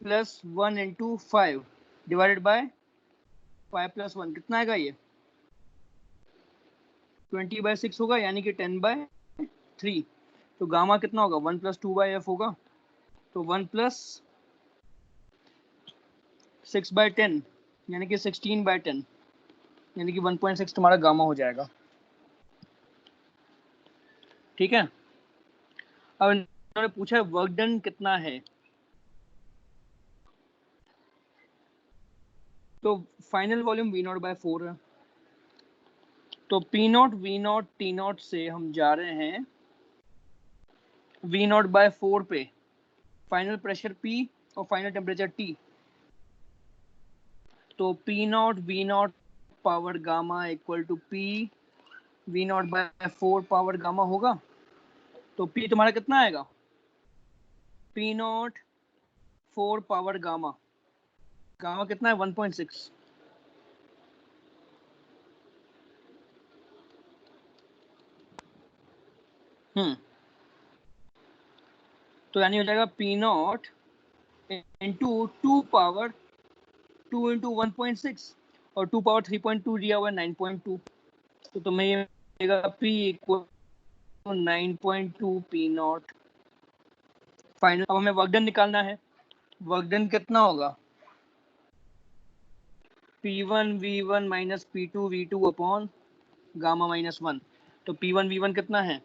plus 1 into 5 divided by 5 plus 1 कितना आएगा? ये 20/6 होगा, यानी कि 10/3। तो गामा कितना होगा? 1 प्लस 2/f होगा। तो 1 प्लस 6/10 यानी कि 16/10, यानी कि 1.6 तुम्हारा गामा हो जाएगा। ठीक है। अब इन्होंने पूछा है वर्क डन कितना है। तो फाइनल वॉल्यूम V0/4 है। तो P0 V0 T0 से हम जा रहे हैं V0/4 पे। फाइनल प्रेशर P और फाइनल टेम्परेचर T। तो P0 V0 power gamma equal to P V0/4 power gamma होगा। तो P तुम्हारा कितना आएगा? P0 4 power gamma. गामा कितना है? 1.6। तो यानी हो जाएगा P0 इंटू 2 पावर 2 इंटू 1.6 और 2 पावर 3.2 दिया हुआ है 9.2। तो तुम्हें ये मिलेगा P इक्वल 9.2 P0 फाइनल। अब हमें वर्क डन निकालना है। वर्क डन कितना होगा? P1 V1 minus P2 V2 upon gamma minus 1। तो P1 V1 कितना है?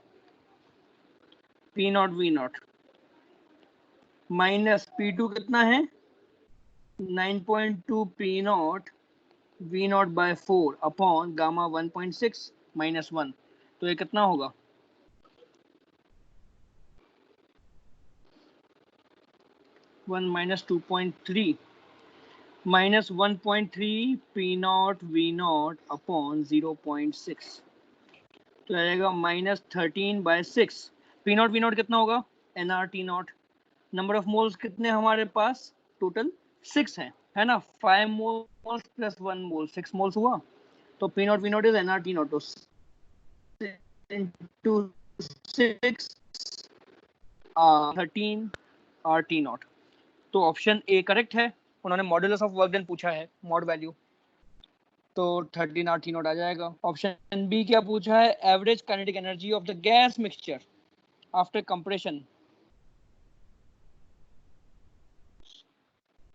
P0 V0 माइनस P2 कितना है? 9.2 P0 V0/4 upon gamma 1.6 minus 1। तो ये कितना होगा? One minus 2.3 minus 1.3 P0 V0 upon 0.6। तो आएगा माइनस 13/6। P0 V0 कितना होगा? nRT0। नंबर ऑफ मोल्स कितने हमारे पास? टोटल 6 है ना। 5 मोल्स प्लस 1 मोल 6 मोल्स हुआ। तो P0 V0 इज nRT0। तो 6 13 RT0। तो ऑप्शन ए करेक्ट है। उन्होंने मॉडुलस ऑफ वर्क डन पूछा है, मॉड वैल्यू। तो 13 RT0 आ जाएगा। ऑप्शन बी क्या पूछा है? Average kinetic energy of the gas mixture after compression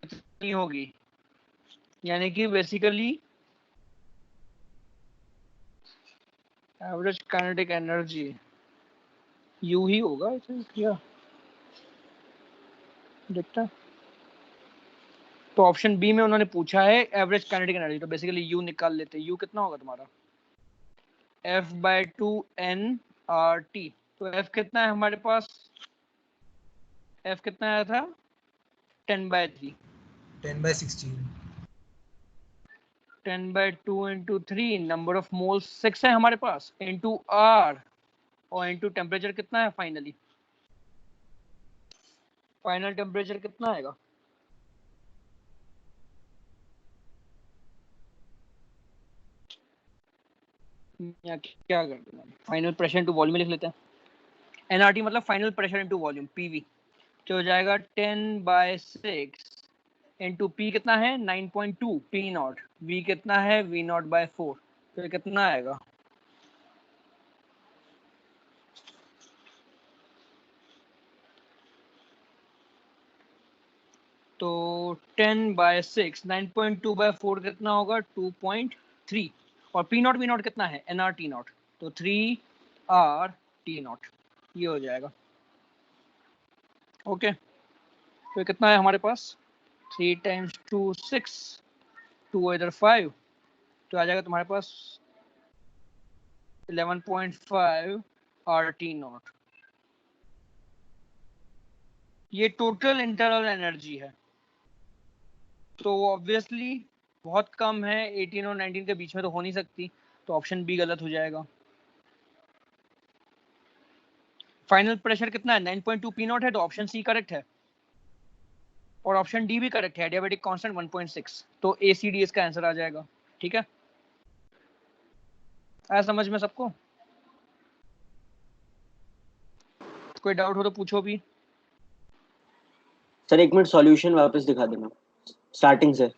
कितनी होगी? यानी कि basically average kinetic energy U ही होगा ऐसे क्या देखता। तो ऑप्शन बी में उन्होंने पूछा है एवरेज काइनेटिक एनर्जी। तो बेसिकली यू निकाल लेते हैं। यू कितना होगा तुम्हारा? F/2 nRT। तो F कितना है हमारे पास? F कितना आया था? 10/3। 10/16। 10/2 इंटू 3 नंबर ऑफ मोल्स 6 है हमारे पास इंटू R और इंटू टेम्परेचर कितना है फाइनली? फाइनल टेम्परेचर कितना आएगा? या क्या कर देना, फाइनल प्रेशर इंटू वॉल्यूम लिख लेते हैं। एनआरटी मतलब final pressure into volume, PV. तो हो जाएगा 10/6 इंटू पी कितना है? 9.2 P0। वी कितना है? V0/4। तो ये कितना आएगा? तो 10/6 9.2/4 कितना होगा? 2.3। और P0 V0 कितना है? nRT0। तो 3RT0 ये हो जाएगा। ओके। तो कितना है हमारे पास? 3 × 2 6 2 इधर 5। तो आ जाएगा तुम्हारे पास 11.5 RT0। ये टोटल इंटरनल एनर्जी है। तो ऑब्वियसली बहुत कम है, 18 और 19 के बीच में तो हो नहीं सकती। तो ऑप्शन बी गलत हो जाएगा। फाइनल प्रेशर कितना है 9.2 पी नॉट है, तो ऑप्शन सी करेक्ट है और ऑप्शन डी भी करेक्ट है, एडियाबेटिक कांस्टेंट 1.6, तो ए सी डी इसका आंसर आ जाएगा। ठीक है, आया समझ में सबको? कोई डाउट हो तो पूछो भी। सर 1 मिनट सॉल्यूशन वापस दिखा देना स्टार्टिंग से।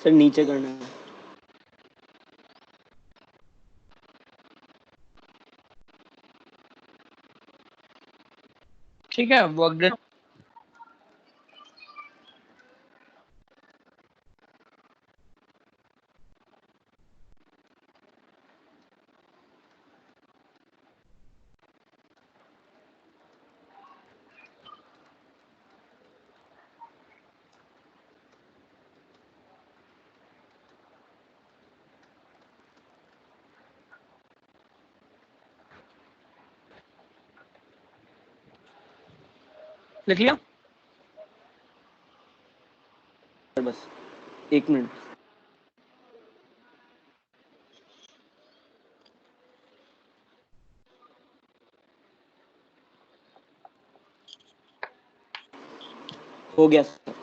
सर नीचे करना है। ठीक है, वर्क डन। लिख लिया? सर बस 1 मिनट। हो गया सर।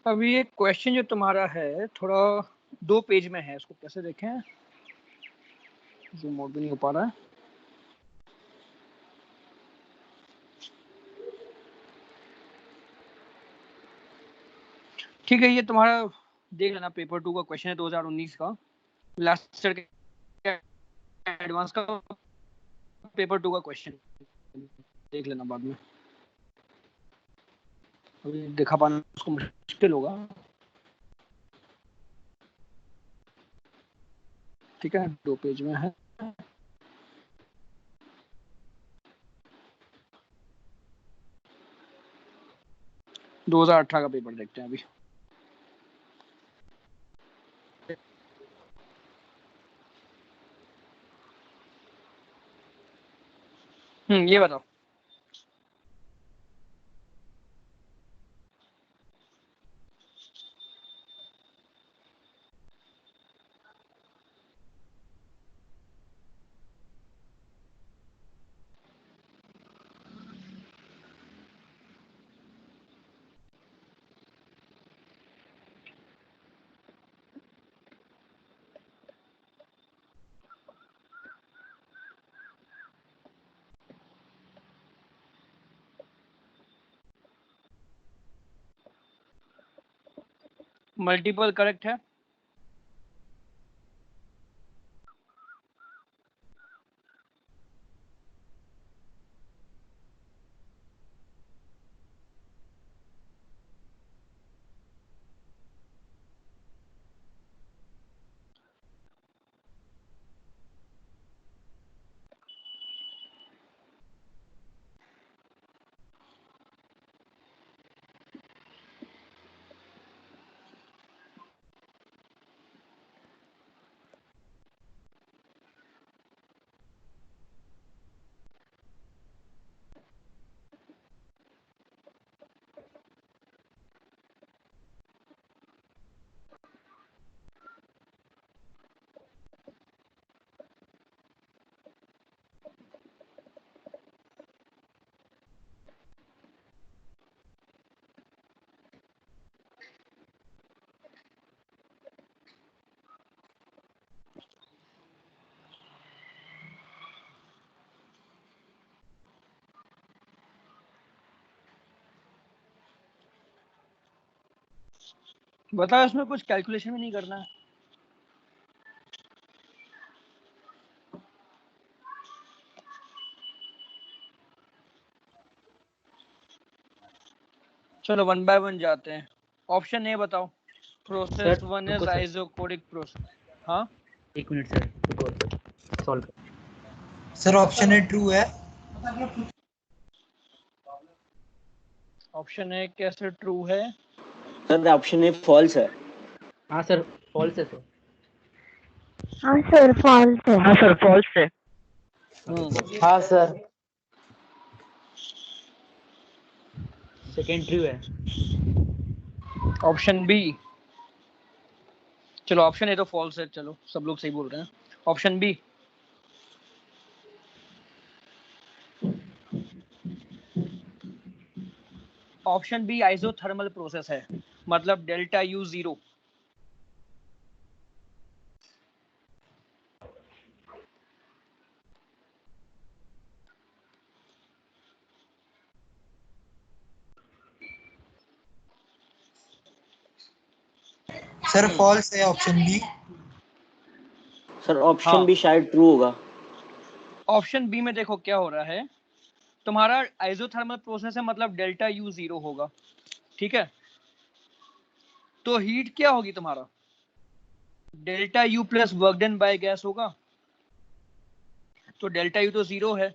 अभी ये क्वेश्चन जो तुम्हारा है थोड़ा 2 पेज में है, इसको कैसे देखें, जूम आउट भी नहीं हो पा रहा है। ठीक है, ये तुम्हारा देख लेना, पेपर 2 का क्वेश्चन है 2019 का, लास्ट ईयर के एडवांस का पेपर 2 का क्वेश्चन, देख लेना बाद में, अभी दिखा पाना उसको मुश्किल होगा। ठीक है, 2 पेज में है। दो 2018 का पेपर देखते हैं अभी। ये बताओ। मल्टीपल करेक्ट है। बताओ, इसमें कुछ कैलकुलेशन भी नहीं करना है। चलो वन बाय वन जाते हैं। ऑप्शन ए बताओ। प्रोसेस सर, वन इज रुको सर। Isochoric process. हाँ, एक मिनट सर, रुको solve sir option A true है। ऑप्शन ए कैसे ट्रू है? सर ऑप्शन ए फॉल्स है। हाँ सर, फॉल्स है सर। हाँ सर फॉल्स है। हाँ सर फॉल्स है। हाँ सर। सेकेंड ट्रू है। Option B. चलो ऑप्शन ए तो फॉल्स है, चलो सब लोग सही बोल रहे हैं। Option B. Option B isothermal process है, मतलब delta U zero. Sir false है ऑप्शन बी। सर ऑप्शन हाँ। बी शायद ट्रू होगा। ऑप्शन बी में देखो क्या हो रहा है, तुम्हारा आइसोथर्मल प्रोसेस है, मतलब डेल्टा यू जीरो होगा। ठीक है, तो हीट क्या होगी तुम्हारा? Delta U plus work done by gas होगा। तो डेल्टा यू तो जीरो है,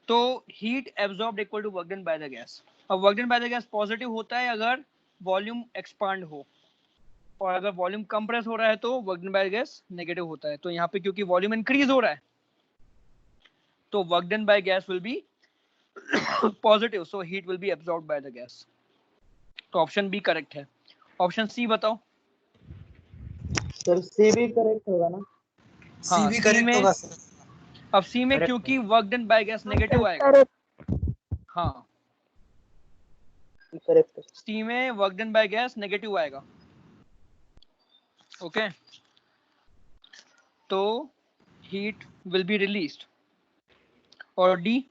तो heat absorbed equal to work done by the gas. अब work done by the gas positive होता है अगर वॉल्यूम एक्सपांड हो, और अगर वॉल्यूम कंप्रेस हो रहा है तो work done by gas negative होता है। तो यहाँ पे क्योंकि वॉल्यूम इंक्रीज हो रहा है, तो work done by gas will be positive, so heat will be absorbed bye the gas. तो ऑप्शन बी करेक्ट है। ऑप्शन सी बताओ। सर सी भी करेक्ट होगा ना? सी हाँ, भी सी करेक्ट में। होगा सर। अब सी में Correct क्योंकि work done by gas negative आएगा। करेक्ट। हाँ, करेक्ट। सी में work done by gas negative आएगा। ओके, तो हीट विल बी रिलीज्ड। और डी।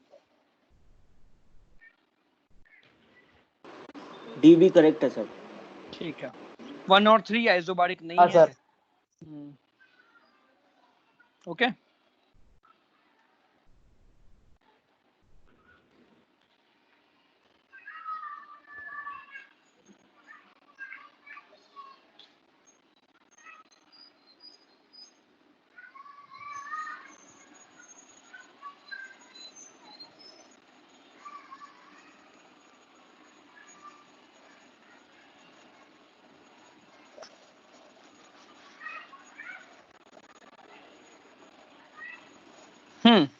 डी भी करेक्ट है सर। ठीक है, 1 और 3 आइसोबारिक नहीं हाँ है। सर। ओके।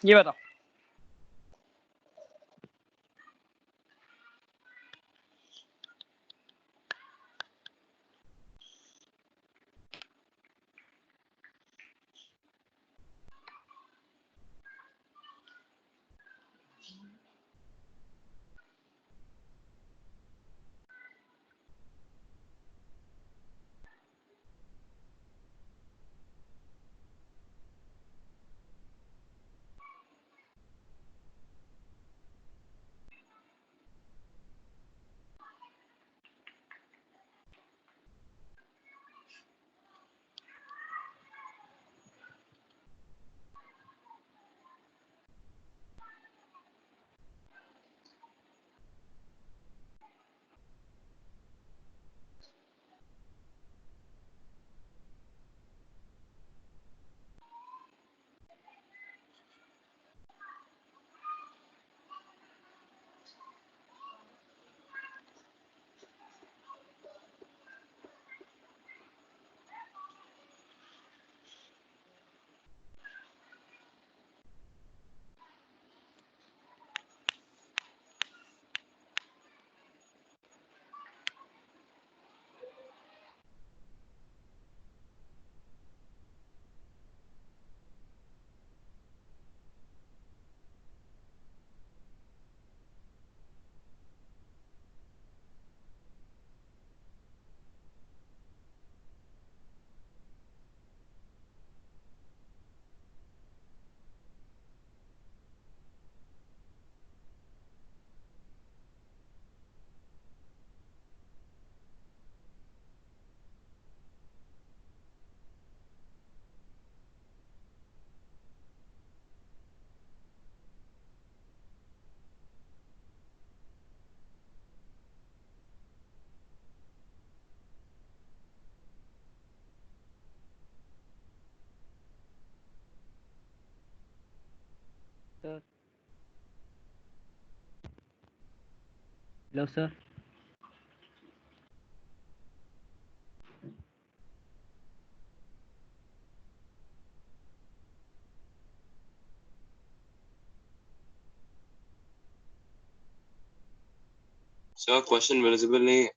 ये बताओ। Hello sir. Sir question visible नहीं है।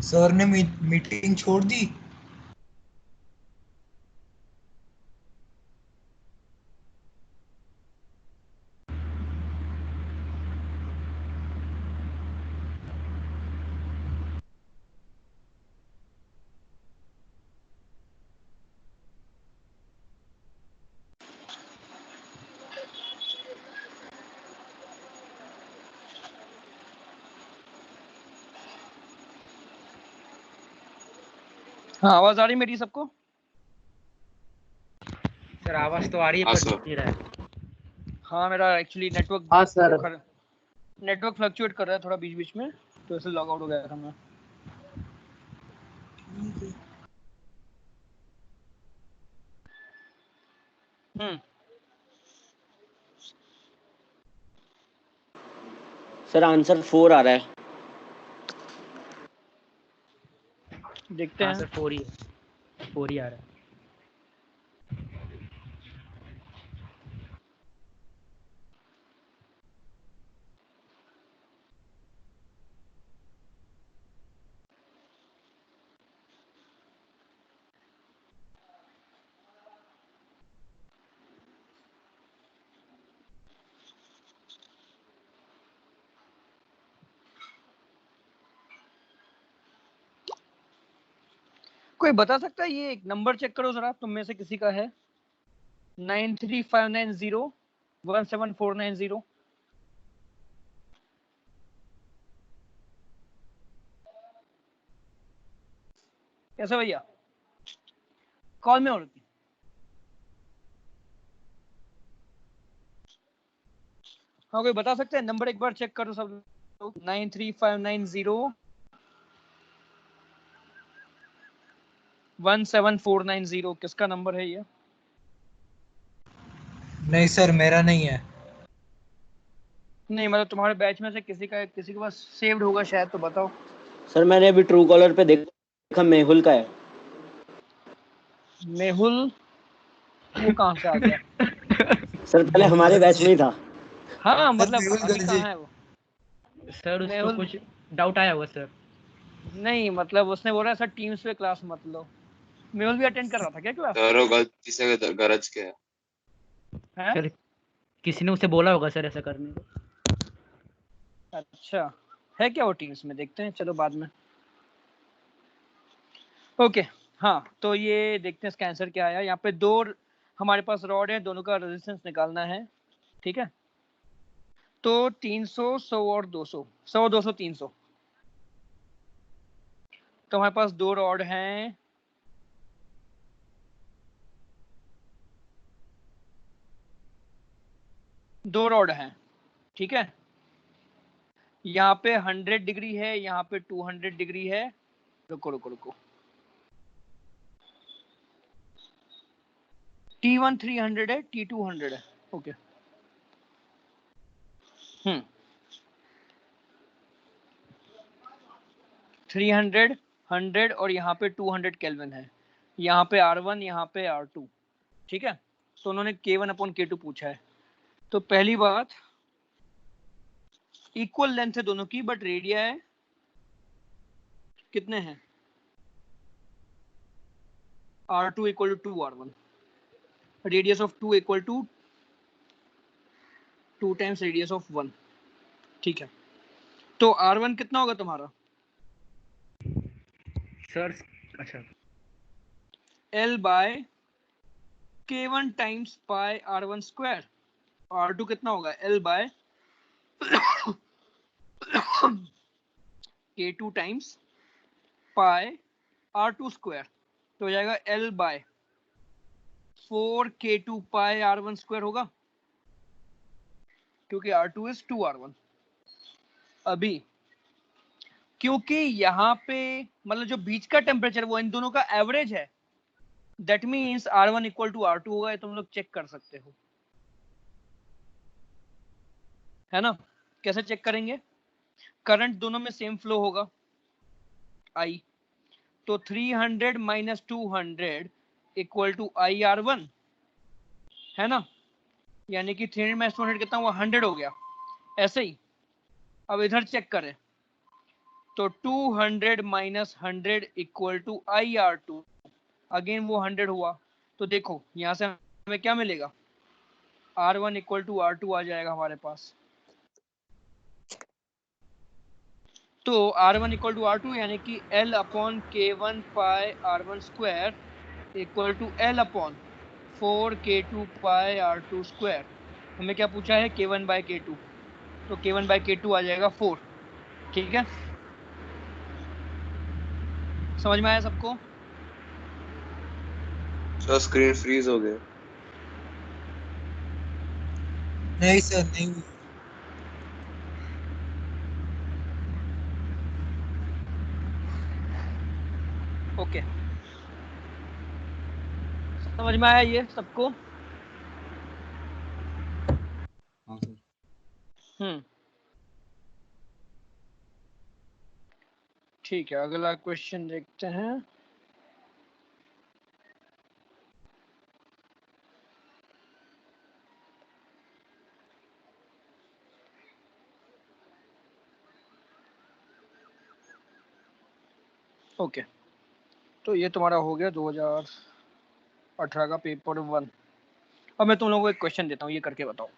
सर ने मीटिंग छोड़ दी। हाँ, आवाज आ रही मेरी सबको? सर आवाज तो आ रही है हाँ पर सर। दिख नहीं रहा है। हाँ, मेरा एक्चुअली हाँ सर। नेटवर्क फ्लक्चुएट कर रहा है थोड़ा बीच बीच में, तो इसलिए लॉग आउट हो गया था मैं। हम्म। सर आंसर 4 आ रहा है। देखते हाँ हैं। सर 4 ही है, 4 ही आ रहा है। कोई बता सकता है ये एक नंबर चेक करो जरा, तुम में से किसी का है? 9359017490। कैसे भैया? कॉल में हो रही थी। हाँ, कोई बता सकते हैं नंबर एक बार चेक करो सब लोग। 9359017490 किसका नंबर है ये? नहीं सर, मेरा नहीं है। नहीं मतलब तुम्हारे बैच में से किसी के पास सेव्ड होगा शायद, तो बताओ। सर मैंने अभी ट्रू कॉलर पे देखा, मेहुल का है। मेहुल? वो कहाँ से आ गया? सर पहले मेहुल हमारे बैच गर्जी। में ही था। हाँ सर मतलब मेहुल अभी गर्जी। कहाँ है वो? सर उसको मेहुल कुछ डाउट आया होगा सर। नहीं, मतलब उसने बोला सर टीम्स पे क्लास मत लो। मेहुल भी अटेंड कर रहा था क्या क्लास? सर वो गलती से गरज के है। हैं? सर किसी ने उसे बोला होगा सर ऐसा करने को। अच्छा, है क्या वो टीम्स में? देखते हैं चलो बाद में। ओके। हाँ, तो ये देखते हैं इसका आंसर क्या आया। यहाँ पे दो हमारे पास रॉड है, दोनों का रेजिस्टेंस निकालना है। ठीक है, तो 300, 100 और 200, 100, 200, 300। तो हमारे पास दो रॉड हैं, दो रॉड हैं। ठीक है, यहाँ पे 100 डिग्री है, यहाँ पे 200 डिग्री है। रुको रुको रुको, T1 300 है, T2 100 है। ओके। हम्म 300, 100 और यहाँ पे 200 केल्विन है। यहाँ पे R1, यहाँ पे R2। ठीक है, तो उन्होंने K1/K2 पूछा है। तो पहली बात, इक्वल लेंथ है दोनों की, बट रेडिया कितने हैं? R2 equal to 2R1, radius of 2 equal to 2 times radius of 1, ठीक है। तो R1 कितना होगा तुम्हारा? सर अच्छा L by K1 times pi R1 square, R2 कितना होगा? L by K2 times pi R2 square, तो हो जाएगा L बाय 4K2 पाई R1 स्क्वायर होगा, क्योंकि R2 इज 2R1। अभी क्योंकि यहाँ पे मतलब जो बीच का टेम्परेचर वो इन दोनों का एवरेज है, that means R1 equal to R2 होगा, ये तुम लोग चेक कर सकते हो, है ना। कैसे चेक करेंगे? करंट दोनों में सेम फ्लो होगा I, तो 300 माइनस 200 इक्वल टू IR1, है ना। यानी कि 300 माइनस 200 कितना हुआ? 100 हो गया। ऐसे ही अब इधर चेक करें तो 200 minus 100 equal to IR2, again वो 100 हुआ। तो देखो यहाँ से हमें क्या मिलेगा? R1 इक्वल टू R2 आ जाएगा हमारे पास। तो R1 इक्वल टू R2 यानी कि L upon K1 pi R1 square equal to L upon 4K2 pi R2 square. हमें क्या पूछा है? K1 बाय K2, तो K1 बाय K2 आ जाएगा 4, ठीक है। समझ में आया सबको? सर स्क्रीन फ्रीज हो गया। नहीं सर, नहीं हुई। ओके, समझ में आया ये सबको? हाँ सर। ठीक है, अगला क्वेश्चन देखते हैं। ओके, तो ये तुम्हारा हो गया 2018 का पेपर 1। अब मैं तुम लोगों को एक क्वेश्चन देता हूँ, ये करके बताओ।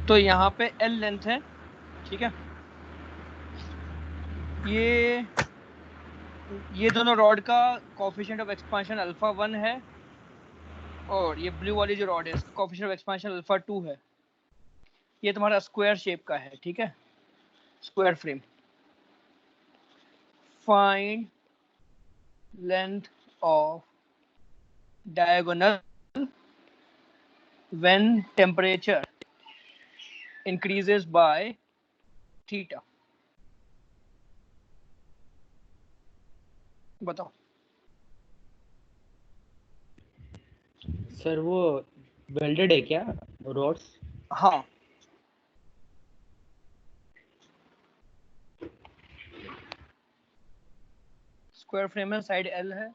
तो यहाँ पे L लेंथ है, ठीक है। ये दोनों रॉड का कोफिशिएंट ऑफ एक्सपांशन अल्फा 1 है, और ये ब्लू वाली जो रॉड है इसका कोफिशिएंट ऑफ एक्सपांशन अल्फा 2 है। ये तुम्हारा स्क्वायर शेप का है, ठीक है, square frame. Find length of diagonal when temperature increases by theta। बताओ। सर वो वेल्डेड है क्या रॉड्स? हाँ, स्क्वायर फ्रेम है, साइड L है।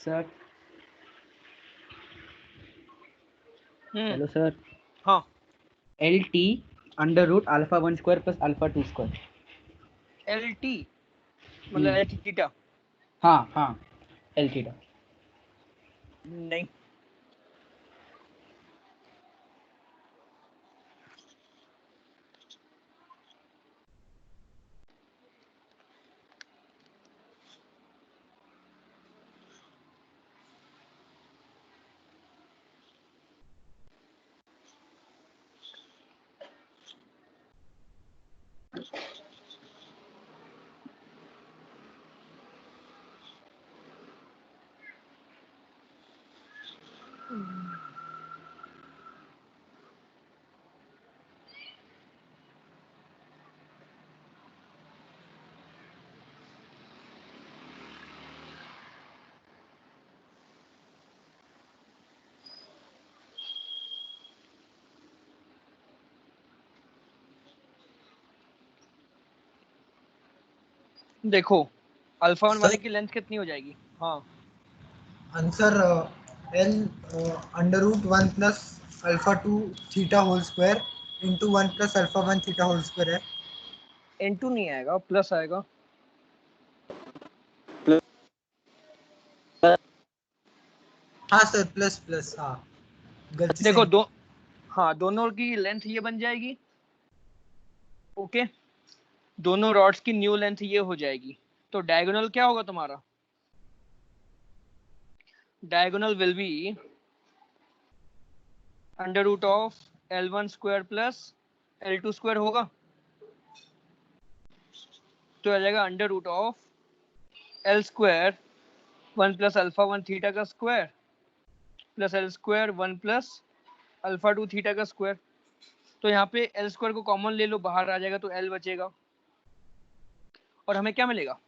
सर हम्म हेलो सर हाँ L T under root alpha 1 square plus alpha 2 square L T मतलब L theta हाँ हाँ एल थीटा नहीं देखो अल्फा 1 वाले की लेंथ कितनी हो जाएगी हाँ answer L under root 1 plus alpha 2 theta whole square into 1 plus alpha 1 theta whole square है। इनटू नहीं आएगा प्लस आएगा हाँ सर प्लस प्लस हाँ गलती से देखो हाँ दोनों की लेंथ ये बन जाएगी ओके दोनों रॉड्स की न्यू लेंथ ये हो जाएगी तो डायगोनल क्या होगा तुम्हारा diagonal will be under root of L1 square plus L2 square होगा तो आ जाएगा under root of L square 1 plus alpha 1 theta का square plus L square 1 plus alpha 2 theta का स्क्वायर तो यहाँ पे L स्क्वायर को कॉमन ले लो बाहर आ जाएगा तो L बचेगा और हमें क्या मिलेगा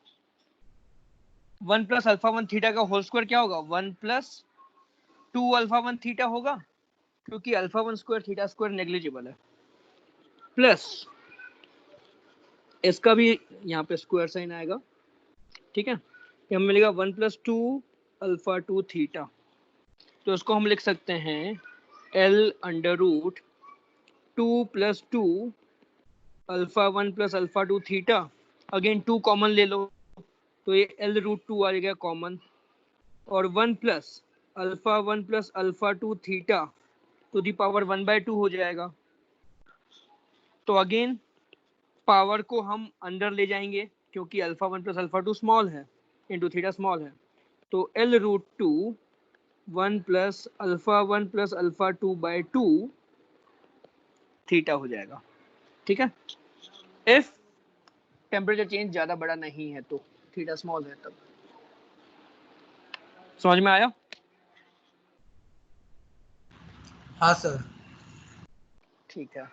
1 प्लस अल्फा 1 थीटा का होल स्क्वायर क्या होगा 1 प्लस 2 अल्फा 1 थीटा होगा क्योंकि alpha 1 square theta square negligible है प्लस इसका भी यहाँ पे स्क्वायर साइन आएगा ठीक है ये हमें मिलेगा 1 प्लस 2 अल्फा 2 थीटा तो इसको हम लिख सकते हैं L under root 2 plus 2 alpha 1 plus alpha 2 theta again 2 common ले लो तो ये L रूट 2 आ जाएगा कॉमन और 1 plus alpha 1 plus alpha 2 theta to the power 1/2 हो जाएगा तो अगेन पावर को हम अंदर ले जाएंगे क्योंकि अल्फा 1 प्लस अल्फा 2 स्मॉल है इंटू थीटा स्मॉल है तो L root 2 1 plus alpha 1 plus alpha 2/2 theta हो जाएगा ठीक है इफ टेम्परेचर चेंज ज्यादा बड़ा नहीं है तो थीटा स्मॉल है तब समझ में आया हाँ सर ठीक है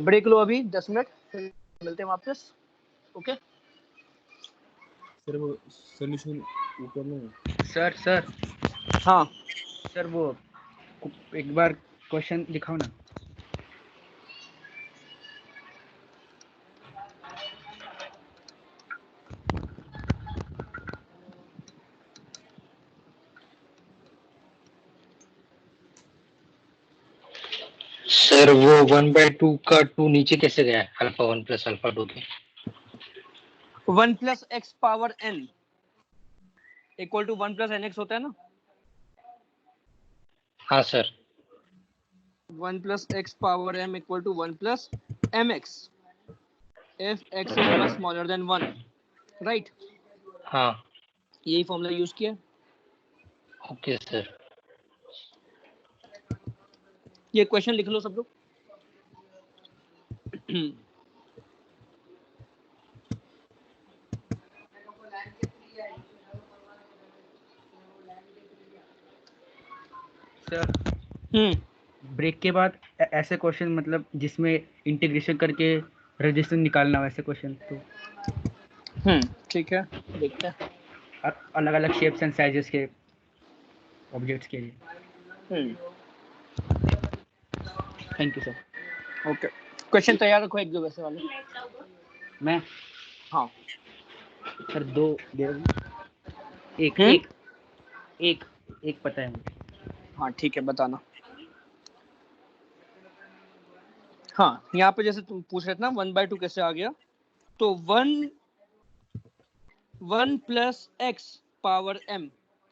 ब्रेक लो अभी 10 मिनट फिर मिलते हैं वापस ओके सर वो सॉल्यूशन ऊपर में सर सर हाँ सर वो एक बार क्वेश्चन दिखाओ ना सर वो 1/2 का 2 नीचे कैसे गया अल्फा 1 प्लस अल्फा 2 के 1 plus x power n equal to 1 plus nx होता है ना हाँ sir 1 plus x power m equal to 1 plus mx if x is much smaller than 1 right हाँ यही फॉर्मूला यूज किया ओके सर ये question लिख लो सब लोग सर ब्रेक के बाद ऐसे क्वेश्चन मतलब जिसमें इंटीग्रेशन करके रेजिस्टेंस निकालना हो ऐसे क्वेश्चन तो ठीक है देखते हैं अलग अलग शेप्स एंड साइजेस के ऑब्जेक्ट्स के लिए thank you sir okay question तैयार रखो एक दो वैसे वाले मैं हाँ सर दो दे एक हम्म? एक एक एक पता है मुझे। हाँ ठीक है, बताना। हाँ, यहाँ पे जैसे तुम पूछ रहे थे ना 1/2 कैसे आ गया, तो 1 plus x power m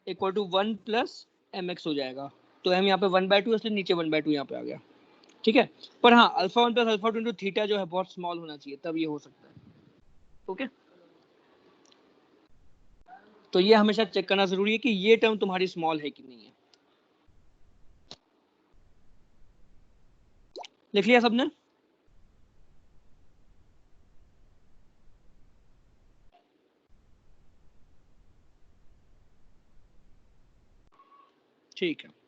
equal to 1 plus mx हो जाएगा। तो m यहाँ पे 1/2 इसलिए नीचे 1/2 यहाँ पे आ गया। ठीक है, पर हाँ alpha 1 plus alpha 2 into theta जो है बहुत स्मॉल होना चाहिए, तब ये हो सकता है। ओके, तो ये हमेशा चेक करना जरूरी है कि ये टर्म तुम्हारी स्मॉल है कि नहीं है। लिख लिया सबने? ठीक है।